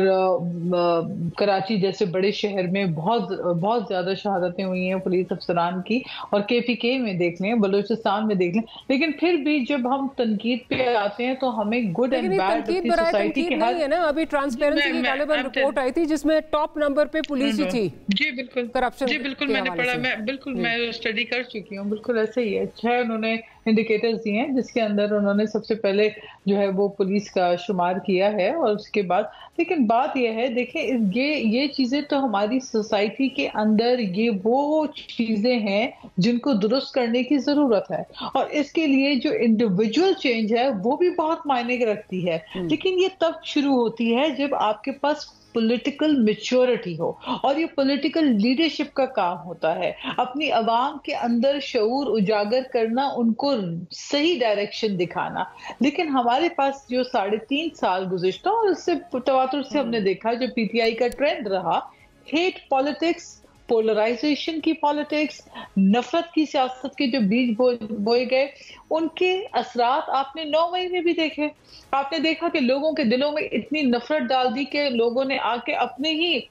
Speaker 5: कराची जैसे बड़े शहर में बहुत ज़्यादा शहादतें हुई हैं पुलिस अफसरान की, और KPK में देख लें, बलूचिस्तान में देख लें। लेकिन फिर भी जब हम तनकीद पे आते हैं तो हमें गुड एंड बैड सोसाइटी के
Speaker 3: है ना। अभी ट्रांसपेरेंसी की गालिबन रिपोर्ट आई थी जिसमें टॉप नंबर पे पुलिस ही थी।
Speaker 5: जी बिल्कुल,
Speaker 3: करप्शन
Speaker 5: जी बिल्कुल, मैंने पढ़ा, मैं स्टडी कर चुकी हूँ, बिल्कुल ऐसे ही है। 6 उन्होंने इंडिकेटर्स दिए हैं जिसके अंदर उन्होंने सबसे पहले जो है वो पुलिस का शुमार किया है, और उसके बाद लेकिन बात यह है, देखें ये चीजें तो हमारी सोसाइटी के अंदर ये वो चीजें हैं जिनको दुरुस्त करने की जरूरत है, और इसके लिए जो इंडिविजुअल चेंज है वो भी बहुत मायने रखती है। लेकिन ये तब शुरू होती है जब आपके पास पॉलिटिकल मैच्योरिटी हो, और ये पॉलिटिकल लीडरशिप का काम होता है, अपनी आवाम के अंदर शऊर उजागर करना, उनको सही डायरेक्शन दिखाना। लेकिन हमारे पास जो 3.5 साल गुज़िश्ता, और उससे तवातुर से हमने देखा जो पीटीआई का ट्रेंड रहा, हेट पॉलिटिक्स, पोलराइजेशन की पॉलिटिक्स, नफरत की सियासत के जो बीज बोए गए, उनके असरात आपने 9 मई में भी देखे। आपने देखा कि लोगों के दिलों में इतनी नफरत डाल दी कि लोगों ने आके अपने ही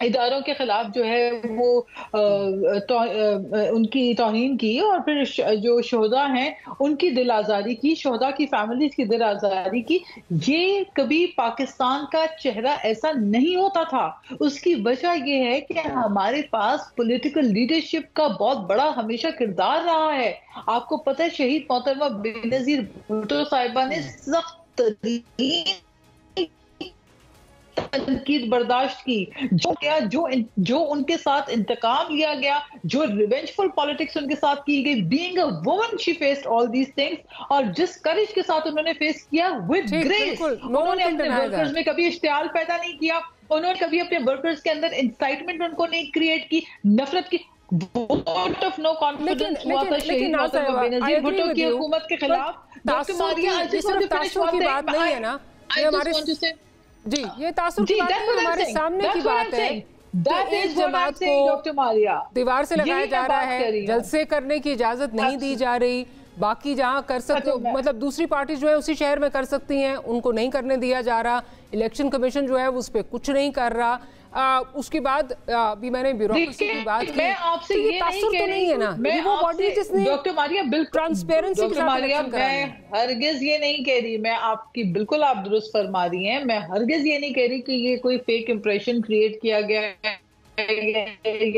Speaker 5: इदारों के खिलाफ जो है वो उनकी तौहीन की, और फिर जो शोहदा हैं उनकी दिल आज़ारी की, शोहदा की फैमिलीज की दिल आज़ारी की। ये कभी पाकिस्तान का चेहरा ऐसा नहीं होता था। उसकी वजह ये है कि हमारे पास पॉलिटिकल लीडरशिप का बहुत बड़ा हमेशा किरदार रहा है। आपको पता है शहीद मोहतरमा बेनज़ीर भुट्टो साहिबा ने सख्त तनकीद बर्दाश्त की, जो उनके साथ इंतकाम लिया गया, जो रिवेंजफुल पॉलिटिक्स उनके साथ की गई, being a woman she faced all these things, और जिस करेज के साथ उन्होंने फेस किया विद ग्रेस। उन्होंने अपने वर्कर्स में कभी इश्तियाल पैदा नहीं किया, उन्होंने कभी अपने वर्कर्स के अंदर इंसाइटमेंट उनको नहीं क्रिएट की, नफरत की वोट ऑफ नो कॉन्फिडेंस हुआ था शहीद मोहतरमा बेनज़ीर भुट्टो की हुकूमत के खिलाफ।
Speaker 3: तासुर की बात नहीं है ना, हमारे जी, ये तासुर की बात नहीं, हमारे सामने की बात है। इस जमात को दीवार से लगाया जा रहा है, जलसे करने की इजाजत नहीं दी जा रही। बाकी जहां कर सकते, मतलब दूसरी पार्टी जो है उसी शहर में कर सकती हैं, उनको नहीं करने दिया जा रहा। इलेक्शन कमीशन जो है उस पर कुछ नहीं कर रहा। उसके बाद अभी मैंने ब्यूरोक्रेसी की बात की,
Speaker 5: मैं आपसे ये
Speaker 3: तासुर तो नहीं है ना, वो बॉडी जिसने
Speaker 5: डॉक्टर मारिया बिल्कुल ट्रांसपेरेंसी के साथ इलेक्शन कराया। मैं हरगिज ये नहीं कह रही, मैं आपकी बिल्कुल आप दुरुस्त फरमा रही हैं, मैं हरगिज ये नहीं कह रही कि ये कोई फेक इंप्रेशन क्रिएट किया गया है,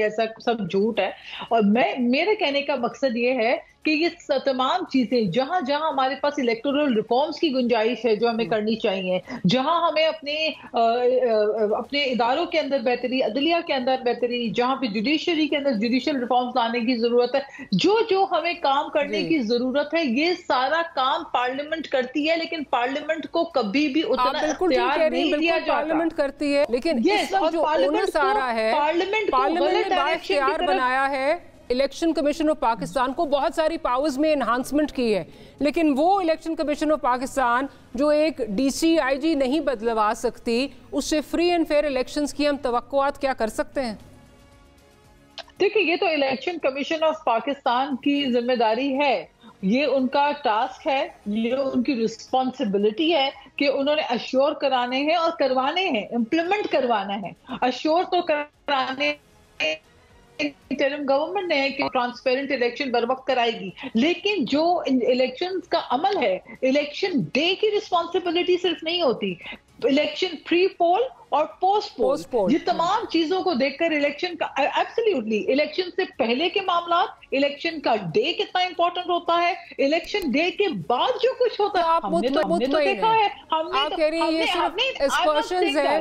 Speaker 5: ऐसा सब झूठ है। और मेरे कहने का मकसद ये है कि ये तमाम चीजें जहां जहां हमारे पास इलेक्टोरल रिफॉर्म्स की गुंजाइश है जो हमें करनी चाहिए, जहां हमें अपने इदारों के अंदर बेहतरी, अदलिया के अंदर बेहतरी, जहां पे जुडिशरी के अंदर जुडिशल रिफॉर्म्स लाने की जरूरत है, जो हमें काम करने की जरूरत है, ये सारा काम पार्लियामेंट करती है। लेकिन पार्लियामेंट को कभी भी उतना इख्तियार नहीं दिया जाता।
Speaker 3: पार्लियामेंट करती है, लेकिन इस वक्त जो ओनस आ रहा है, पार्लियामेंट ने बाइख्तियार बनाया है इलेक्शन कमीशन ऑफ पाकिस्तान को, बहुत सारी पावर्स में एनहांसमेंट की है। लेकिन वो इलेक्शन कमीशन ऑफ पाकिस्तान जो एक डीसी आईजी नहीं बदलवा सकती, उससे फ्री एंड फेयर इलेक्शंस की हम तवक्कुआत क्या कर सकते हैं?
Speaker 5: देखिए, ये तो इलेक्शन कमीशन ऑफ पाकिस्तान की जिम्मेदारी है, ये उनका टास्क है, ये उनकी रिस्पॉन्सिबिलिटी है कि उन्होंने अश्योर कराने हैं और करवाने हैं, इम्प्लीमेंट करवाना है। अश्योर तो कराने इंटरिम गवर्नमेंट ने कि ट्रांसपेरेंट इलेक्शन बर वक्त कराएगी, लेकिन जो इलेक्शन का अमल है, इलेक्शन डे की रिस्पॉन्सिबिलिटी सिर्फ नहीं होती, इलेक्शन प्री पोल और पोस्ट पोल, ये तमाम चीजों को देखकर इलेक्शन का एब्सोल्युटली, इलेक्शन से पहले के मामला, इलेक्शन का डे कितना इंपॉर्टेंट होता है, इलेक्शन डे के बाद जो कुछ होता है, हमने तो देखा है।
Speaker 3: आप कह रही हैं ये सिर्फ aspersions है।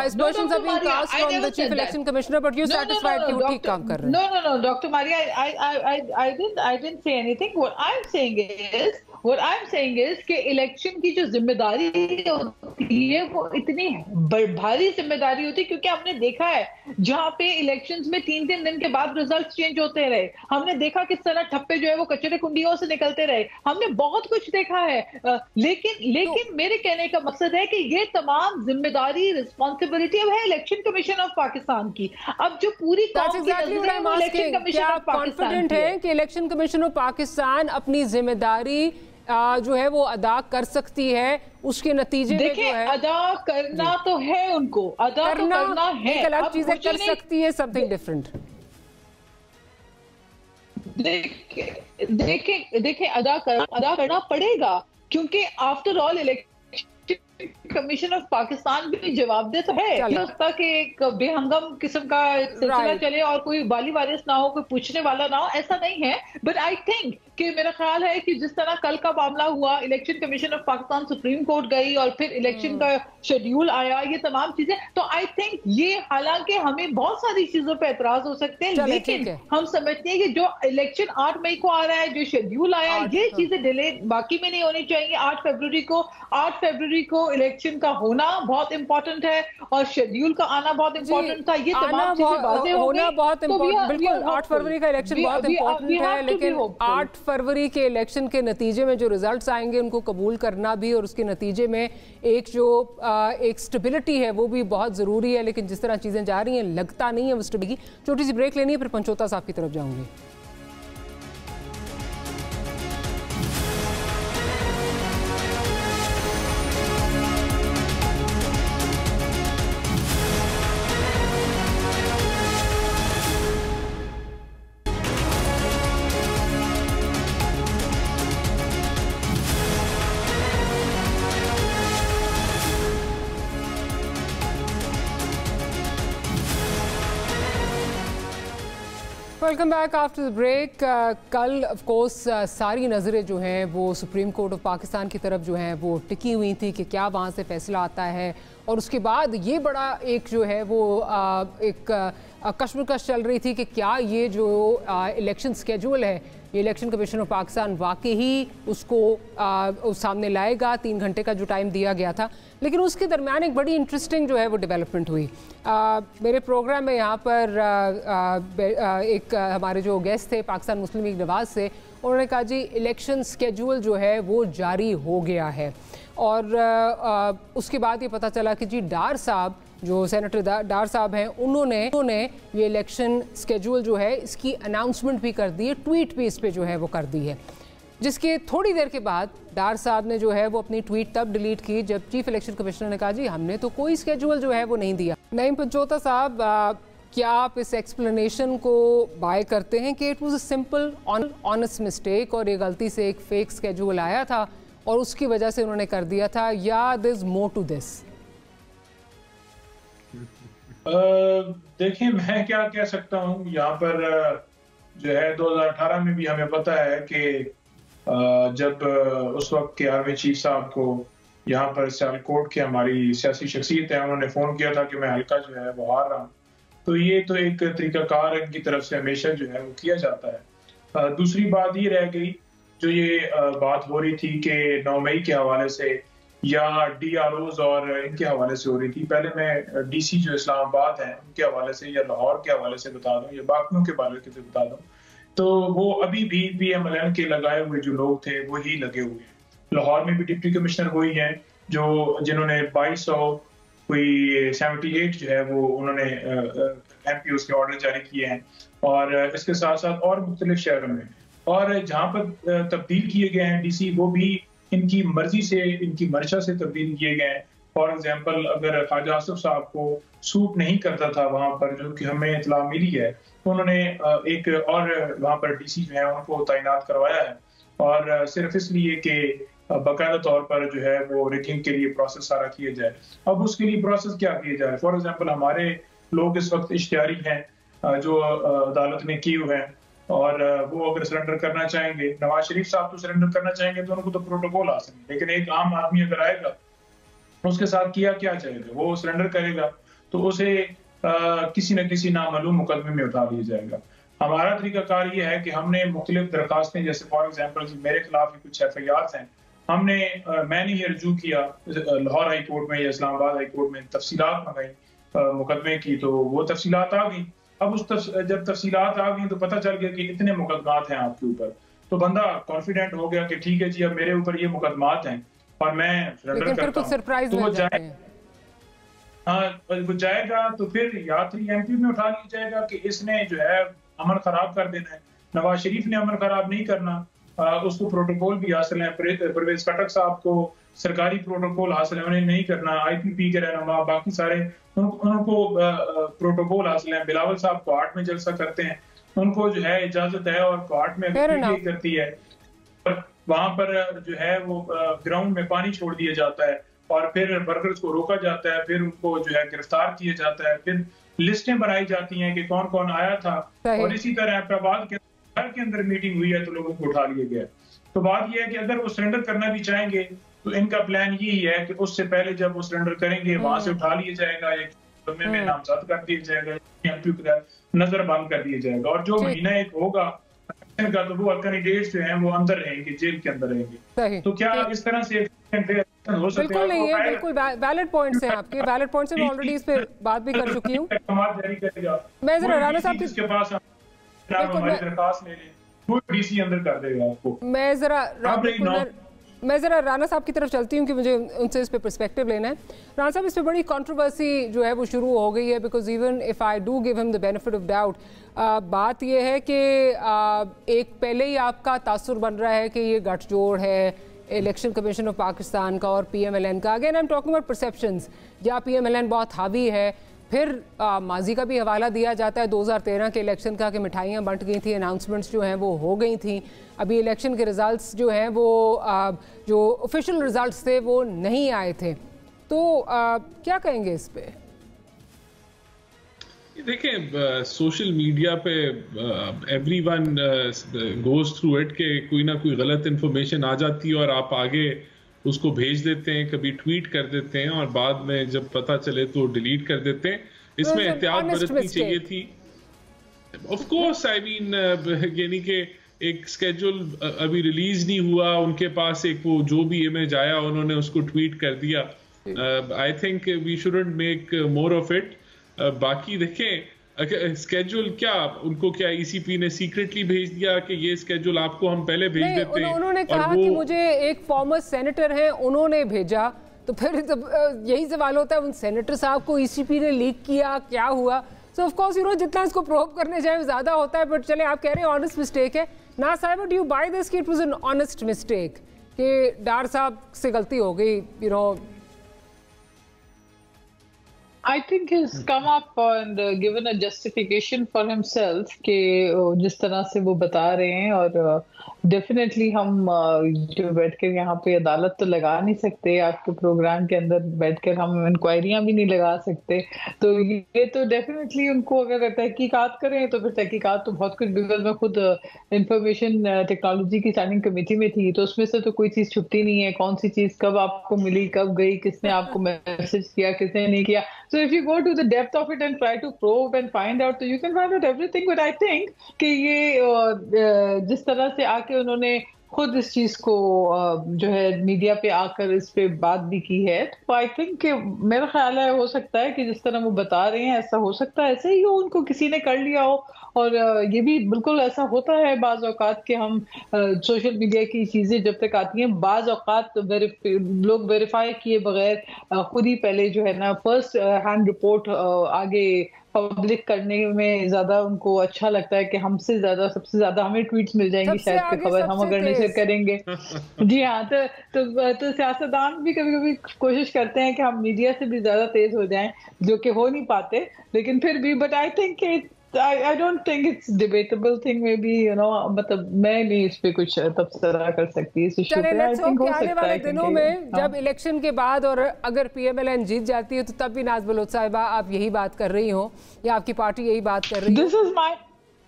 Speaker 3: aspersions are being cast from the chief election commissioner, but you satisfied कि वो ठीक काम कर रहे हैं?
Speaker 5: No, Dr. Maria, I didn't say anything. What I'm saying is कि इलेक्शन की जो जिम्मेदारी होती है वो इतनी भारी जिम्मेदारी होती है, क्योंकि हमने देखा है जहां पे इलेक्शंस में 3-3 दिन के बाद रिजल्ट्स चेंज होते रहे, हमने देखा किस तरह ठप्पे जो है वो कचरे कुंडियों से निकलते रहे, हमने बहुत कुछ देखा है। लेकिन मेरे कहने का मकसद है कि ये तमाम जिम्मेदारी, रिस्पॉन्सिबिलिटी अब है इलेक्शन कमीशन ऑफ पाकिस्तान की। अब जो पूरी
Speaker 3: इलेक्शन कमीशन ऑफ पाकिस्तान है कि इलेक्शन कमीशन ऑफ पाकिस्तान अपनी जिम्मेदारी जो है वो अदा कर सकती है, उसके नतीजे में जो है
Speaker 5: अदा करना तो है, उनको अदा करना है,
Speaker 3: एक अलग चीजें कर सकती है, समथिंग डिफरेंट।
Speaker 5: देखिए अदा करना पड़ेगा, क्योंकि after all election commission of Pakistan भी जवाब दे तो है, ये लगता कि एक बेहंगम किस्म का सिलसिला चले और कोई वाली वारिस ना हो, कोई पूछने वाला ना हो, ऐसा नहीं है। बट आई थिंक कि मेरा ख्याल है कि जिस तरह कल का मामला हुआ, election commission of Pakistan supreme court गई और फिर इलेक्शन का शेड्यूल आया, ये तमाम चीजें, तो आई थिंक ये, हालांकि हमें बहुत सारी चीजों पर एतराज हो सकते हैं, लेकिन हम समझते हैं कि जो इलेक्शन 8 मई को आ रहा है, जो शेड्यूल आया है, ये चीजें डिले बाकी में नहीं होनी चाहिए। 8 फरवरी को इलेक्शन का होना बहुत इंपॉर्टेंट है और शेड्यूल का आना बहुत इंपॉर्टेंट था। ये तमाम चीजें वाज़ेह हो गई,
Speaker 3: बहुत इंपॉर्टेंट, बिल्कुल 8 फरवरी का इलेक्शन बहुत इंपॉर्टेंट है, लेकिन 8 फरवरी के इलेक्शन के नतीजे में जो रिजल्ट्स आएंगे उनको कबूल करना भी और उसके नतीजे में एक जो एक स्टेबिलिटी है वो भी बहुत ज़रूरी है। लेकिन जिस तरह चीज़ें जा रही हैं लगता नहीं है वो स्टेबिलिटी। छोटी सी ब्रेक लेनी है, फिर पंचोता साहब की तरफ जाऊंगी। Welcome back after the break. कल ऑफ कोर्स सारी नज़रें जो हैं वो सुप्रीम कोर्ट ऑफ पाकिस्तान की तरफ जो हैं वो टिकी हुई थी कि क्या वहाँ से फैसला आता है, और उसके बाद ये बड़ा एक जो है वो एक कशमकश चल रही थी कि क्या ये जो इलेक्शन स्केड्यूल है, ये इलेक्शन कमीशन ऑफ पाकिस्तान वाकई ही उसको उस सामने लाएगा। 3 घंटे का जो टाइम दिया गया था, लेकिन उसके दरमियान एक बड़ी इंटरेस्टिंग जो है वो डेवलपमेंट हुई। मेरे प्रोग्राम में यहाँ पर एक हमारे जो गेस्ट थे पाकिस्तान मुस्लिम लीग नवाज से, उन्होंने कहा जी इलेक्शन स्केड्यूल जो है वो जारी हो गया है। और उसके बाद ये पता चला कि जी डार साहब, जो सेनेटर डार साहब हैं, उन्होंने ये इलेक्शन स्केड्यूल जो है इसकी अनाउंसमेंट भी कर दी है, ट्वीट भी इस पे जो है वो कर दी है। जिसके थोड़ी देर के बाद डार साहब ने जो है वो अपनी ट्वीट तब डिलीट की जब चीफ इलेक्शन कमिश्नर ने कहा जी हमने तो कोई स्केड्यूल जो है वो नहीं दिया। नईम पंचोता साहब, क्या आप इस एक्सप्लेनेशन को बाय करते हैं कि it was a simple honest mistake और ये गलती से एक फेक स्केड्यूल आया था और उसकी वजह से उन्होंने कर दिया था, या there is more to this?
Speaker 6: देखिए, मैं क्या कह सकता हूँ यहाँ पर, जो है 2018 में भी हमें पता है कि जब उस वक्त के आर्मी चीफ साहब को यहाँ पर सियालकोट के हमारी सियासी शख्सियत है, उन्होंने फोन किया था कि मैं हल्का जो है वो हार रहा हूँ। तो ये तो एक तरीकाकार इनकी तरफ से हमेशा जो है वो किया जाता है। दूसरी बात ये रह गई, जो ये बात हो रही थी कि 9 मई के हवाले से या DROs और इनके हवाले से हो रही थी। पहले मैं DC जो इस्लामाबाद है उनके हवाले से या लाहौर के हवाले से बता दूं या बाकियों के हवाले से बता दूं, तो वो अभी भी PMLN के लगाए हुए जो लोग थे वो ही लगे हुए हैं। लाहौर में भी डिप्टी कमिश्नर वही हैं जिन्होंने 2278 जो है वो उन्होंने MPOs के ऑर्डर जारी किए हैं, और इसके साथ साथ और मुख्तलिफ शहरों में, और जहाँ पर तब्दील किए गए हैं DC, वो भी इनकी मर्जी से, इनकी मंशा से तब्दील किए गए हैं। फॉर एग्जांपल, अगर ख्वाजा आसिफ साहब को सूट नहीं करता था वहां पर, जो कि हमें इतला मिली है, तो उन्होंने एक और वहां पर DC जो है उनको तैनात करवाया है, और सिर्फ इसलिए कि बाकायदा तौर पर जो है वो रिगिंग के लिए प्रोसेस सारा किया जाए। अब उसके लिए प्रोसेस क्या किया जाए? फॉर एग्जाम्पल, हमारे लोग इस वक्त इश्तिहारी हैं जो अदालत ने किए हुए हैं, और वो अगर सरेंडर करना चाहेंगे, नवाज शरीफ साहब तो सरेंडर करना चाहेंगे तो उनको तो प्रोटोकॉल हासिल है, लेकिन एक आम आदमी अगर आएगा उसके साथ किया क्या जाएगा? वो सरेंडर करेगा तो उसे किसी न किसी नामालूम मुकदमे में उठा लिया जाएगा। हमारा तरीकाकार ये है कि हमने मुख्तलिफ दरखास्तें, जैसे फॉर एग्जाम्पल मेरे खिलाफ ही कुछ FIRs हैं, मैंने ये रजू किया लाहौर हाई कोर्ट में या इस्लामाबाद हाई कोर्ट में, तफसीलात मंगाई मुकदमे की, तो वो तफसीलात आ गई। अब जब तफसीलात आ गई तो पता चल गया कि इतने मुकदमात हैं आपके ऊपर, तो बंदा कॉन्फिडेंट हो गया कि ठीक है जी, अब मेरे ऊपर ये मुकदमात हैं और मैं सरेंडर करता हूं। तो वो जाएगा तो फिर या 3MP में उठा लिया जाएगा कि इसने जो है अमन खराब कर देना है। नवाज शरीफ ने अमन खराब नहीं करना, उसको प्रोटोकॉल भी हासिल है। परवेज खटक साहब को सरकारी प्रोटोकॉल हासिल है, उन्हें नहीं करना। IPP के रहनुमा बाकी सारे उनको प्रोटोकॉल हासिल है। बिलावल साहब कोर्ट में जलसा करते हैं, उनको जो है इजाजत है और कोर्ट में करती है, वहां पर जो है वो ग्राउंड में पानी छोड़ दिया जाता है, और फिर वर्कर्स को रोका जाता है, फिर उनको जो है गिरफ्तार किया जाता है, फिर लिस्टें बनाई जाती हैं कि कौन कौन आया था। और इसी तरह एबटाबाद के घर के अंदर मीटिंग हुई है तो लोगों को उठा लिया गया। तो बात यह है कि अगर वो सरेंडर करना भी चाहेंगे तो इनका प्लान यही है कि उससे पहले जब वो सरेंडर करेंगे वहां से उठा लिया जाएगा, एक में नामजद कर दिया जाएगा, नजर बंद कर दिया जाएगा, और जो महीना एक होगा का तो वो कैंडिडेट्स जो हैं वो अंदर रहेंगे, जेल के अंदर रहेंगे। तो क्या इस तरह से हो सकता है?
Speaker 3: बिल्कुल नहीं है, बिल्कुल वैलिड पॉइंट्स हैं आपके, वैलिड पॉइंट्स हैं, मैं ऑलरेडी इस पे बात भी कर चुकी हूँ। मैं जरा राणा साहब के पास
Speaker 6: दरखास्त ले लें, वो डीसी अंदर कर देगा आपको।
Speaker 3: मैं ज़रा राणा साहब की तरफ चलती हूँ कि मुझे उनसे इस पे पर्सपेक्टिव लेना है। राणा साहब, इस पे बड़ी कंट्रोवर्सी जो है वो शुरू हो गई है, because even if I do give him the benefit of doubt, बात ये है कि एक पहले ही आपका तासुर बन रहा है कि ये गठजोड़ है इलेक्शन कमीशन ऑफ पाकिस्तान का और PMLN का। Again I am talking about perceptions, या PMLN बहुत हावी है, फिर माजी का भी हवाला दिया जाता है 2013 के इलेक्शन का कि मिठाइयाँ बंट गई थी, अनाउंसमेंट्स जो हैं वो हो गई थी, अभी इलेक्शन के रिजल्ट्स जो हैं वो जो ऑफिशियल रिजल्ट्स थे वो नहीं आए थे। तो क्या कहेंगे इस पे?
Speaker 4: देखें, सोशल मीडिया पे एवरीवन गोज थ्रू इट के कोई ना कोई गलत इन्फॉर्मेशन आ जाती है और आप आगे उसको भेज देते हैं, कभी ट्वीट कर देते हैं और बाद में जब पता चले तो डिलीट कर देते हैं। इसमें एहतियात बरतनी चाहिए थी। ऑफ कोर्स, आई मीन, यानी कि एक स्केड्यूल अभी रिलीज नहीं हुआ, उनके पास एक वो जो भी इमेज आया उन्होंने उसको ट्वीट कर दिया। I think we shouldn't make more of it. बाकी देखें, स्केड्यूल क्या उनको क्या ECP ने सीक्रेटली भेज दिया कि ये स्केड्यूल आपको हम पहले भेज देते हैं?
Speaker 3: उन्होंने कहा कि मुझे एक फॉर्मर सेनेटर है उन्होंने भेजा, तो फिर तो यही सवाल होता है उन सेनेटर साहब को ECP ने लीक किया, क्या हुआ? सो ऑफ कोर्स जितना इसको प्रोब करने जाए ज्यादा होता है, बट चले आप कह रहे हैं ऑनेस्ट मिस्टेक है ना साहब, डू यू बाय दिस कि it was an honest mistake कि डार साहब से गलती हो गई?
Speaker 5: I think he's come up and given a justification for himself कि जिस तरह से वो बता रहे हैं, और डेफिनेटली हम जो बैठकर यहाँ पे अदालत तो लगा नहीं सकते, आपके प्रोग्राम के अंदर बैठकर हम इंक्वायरियां भी नहीं लगा सकते, तो ये तो डेफिनेटली उनको अगर तहकीकात करें तो फिर तहकीकात तो बहुत कुछ, बिकॉज मैं खुद इंफॉर्मेशन टेक्नोलॉजी की स्टैंडिंग कमेटी में थी, तो उसमें से तो कोई चीज़ छुपती नहीं है, कौन सी चीज़ कब आपको मिली, कब गई, किसने आपको मैसेज किया, किसने नहीं किया। So if you go to the depth of it and try to probe and find out, so you can find out everything. But I think कि ये जिस तरह से आके उन्होंने खुद इस चीज को जो है मीडिया पे आकर इस पे बात भी की है, तो आई थिंक मेरा ख्याल है हो सकता है कि जिस तरह वो बता रहे हैं ऐसा हो सकता है, ऐसे ही हो, उनको किसी ने कर लिया हो। और ये भी बिल्कुल ऐसा होता है बाज़ औक़ात कि हम सोशल मीडिया की चीज़ें जब तक आती हैं, बाज़ औक़ात लोग वेरीफाई किए बगैर खुद ही पहले जो है ना फर्स्ट हैंड रिपोर्ट आगे पब्लिक करने में ज़्यादा उनको अच्छा लगता है कि हमसे ज़्यादा, सबसे ज़्यादा हमें ट्वीट्स मिल जाएंगी शायद की खबर हम अगर नशर करेंगे। जी हाँ, तो सियासतदान भी कभी कभी कोशिश करते हैं कि हम मीडिया से भी ज़्यादा तेज़ हो जाएं, जो कि हो नहीं पाते, लेकिन फिर भी but I think I don't think it's debatable thing, maybe, you know, मतलब मैं नहीं इस पे कुछ तबसरा कर सकती इस इशू पे। आई थिंक हो सकता है
Speaker 3: दिनों में जब इलेक्शन के बाद और अगर PMLN जीत जाती है तो तब भी नाज़ बलोच साहिबा आप यही बात कर रही हो या आपकी पार्टी यही बात कर रही है?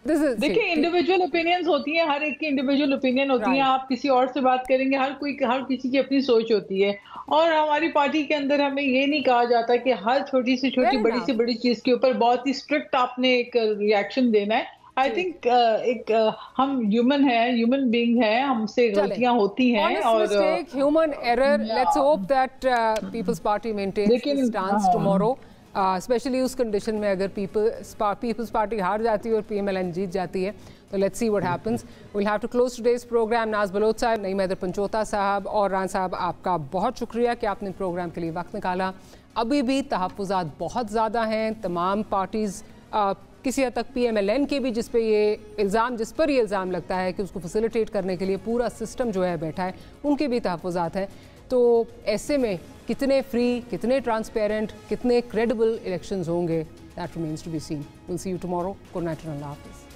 Speaker 3: देखिए,
Speaker 5: इंडिविजुअल ओपिनियंस होती हैं, हर एक की इंडिविजुअल ओपिनियन होती है। आप किसी और से बात करेंगे, हर किसी की अपनी सोच होती है, और हमारी पार्टी के अंदर हमें ये नहीं कहा जाता कि हर छोटी से छोटी, बड़ी से बड़ी चीज के ऊपर बहुत ही स्ट्रिक्ट आपने एक रिएक्शन देना है। आई थिंक हम ह्यूमन हैं, ह्यूमन बीइंग हैं, हमसे गलतियां होती हैं और
Speaker 3: human error. Let's hope that Peoples Party maintains its stance tomorrow, specially उस कंडीशन में अगर पीपल्स पार्टी हार जाती है और PMLN जीत जाती है, तो let's see what happens. We will have to close today's programme. Naz Baloch साहब, नईम हैदर पंचोता साहब और रान साहब, आपका बहुत शुक्रिया कि आपने प्रोग्राम के लिए वक्त निकाला। अभी भी तहफ़्फ़ुज़ात बहुत ज़्यादा हैं, तमाम पार्टीज़ किसी हद तक PMLN के भी जिस पर ये इल्ज़ाम लगता है कि उसको फैसिलिटेट करने के लिए पूरा सिस्टम जो है बैठा है, उनके भी तहफ़्फ़ुज़ात हैं। तो ऐसे में कितने फ्री, कितने ट्रांसपेरेंट, कितने क्रेडिबल इलेक्शंस होंगे, that remains to be seen. Will see you tomorrow. Good night and अल्लाह हाफ़िज़।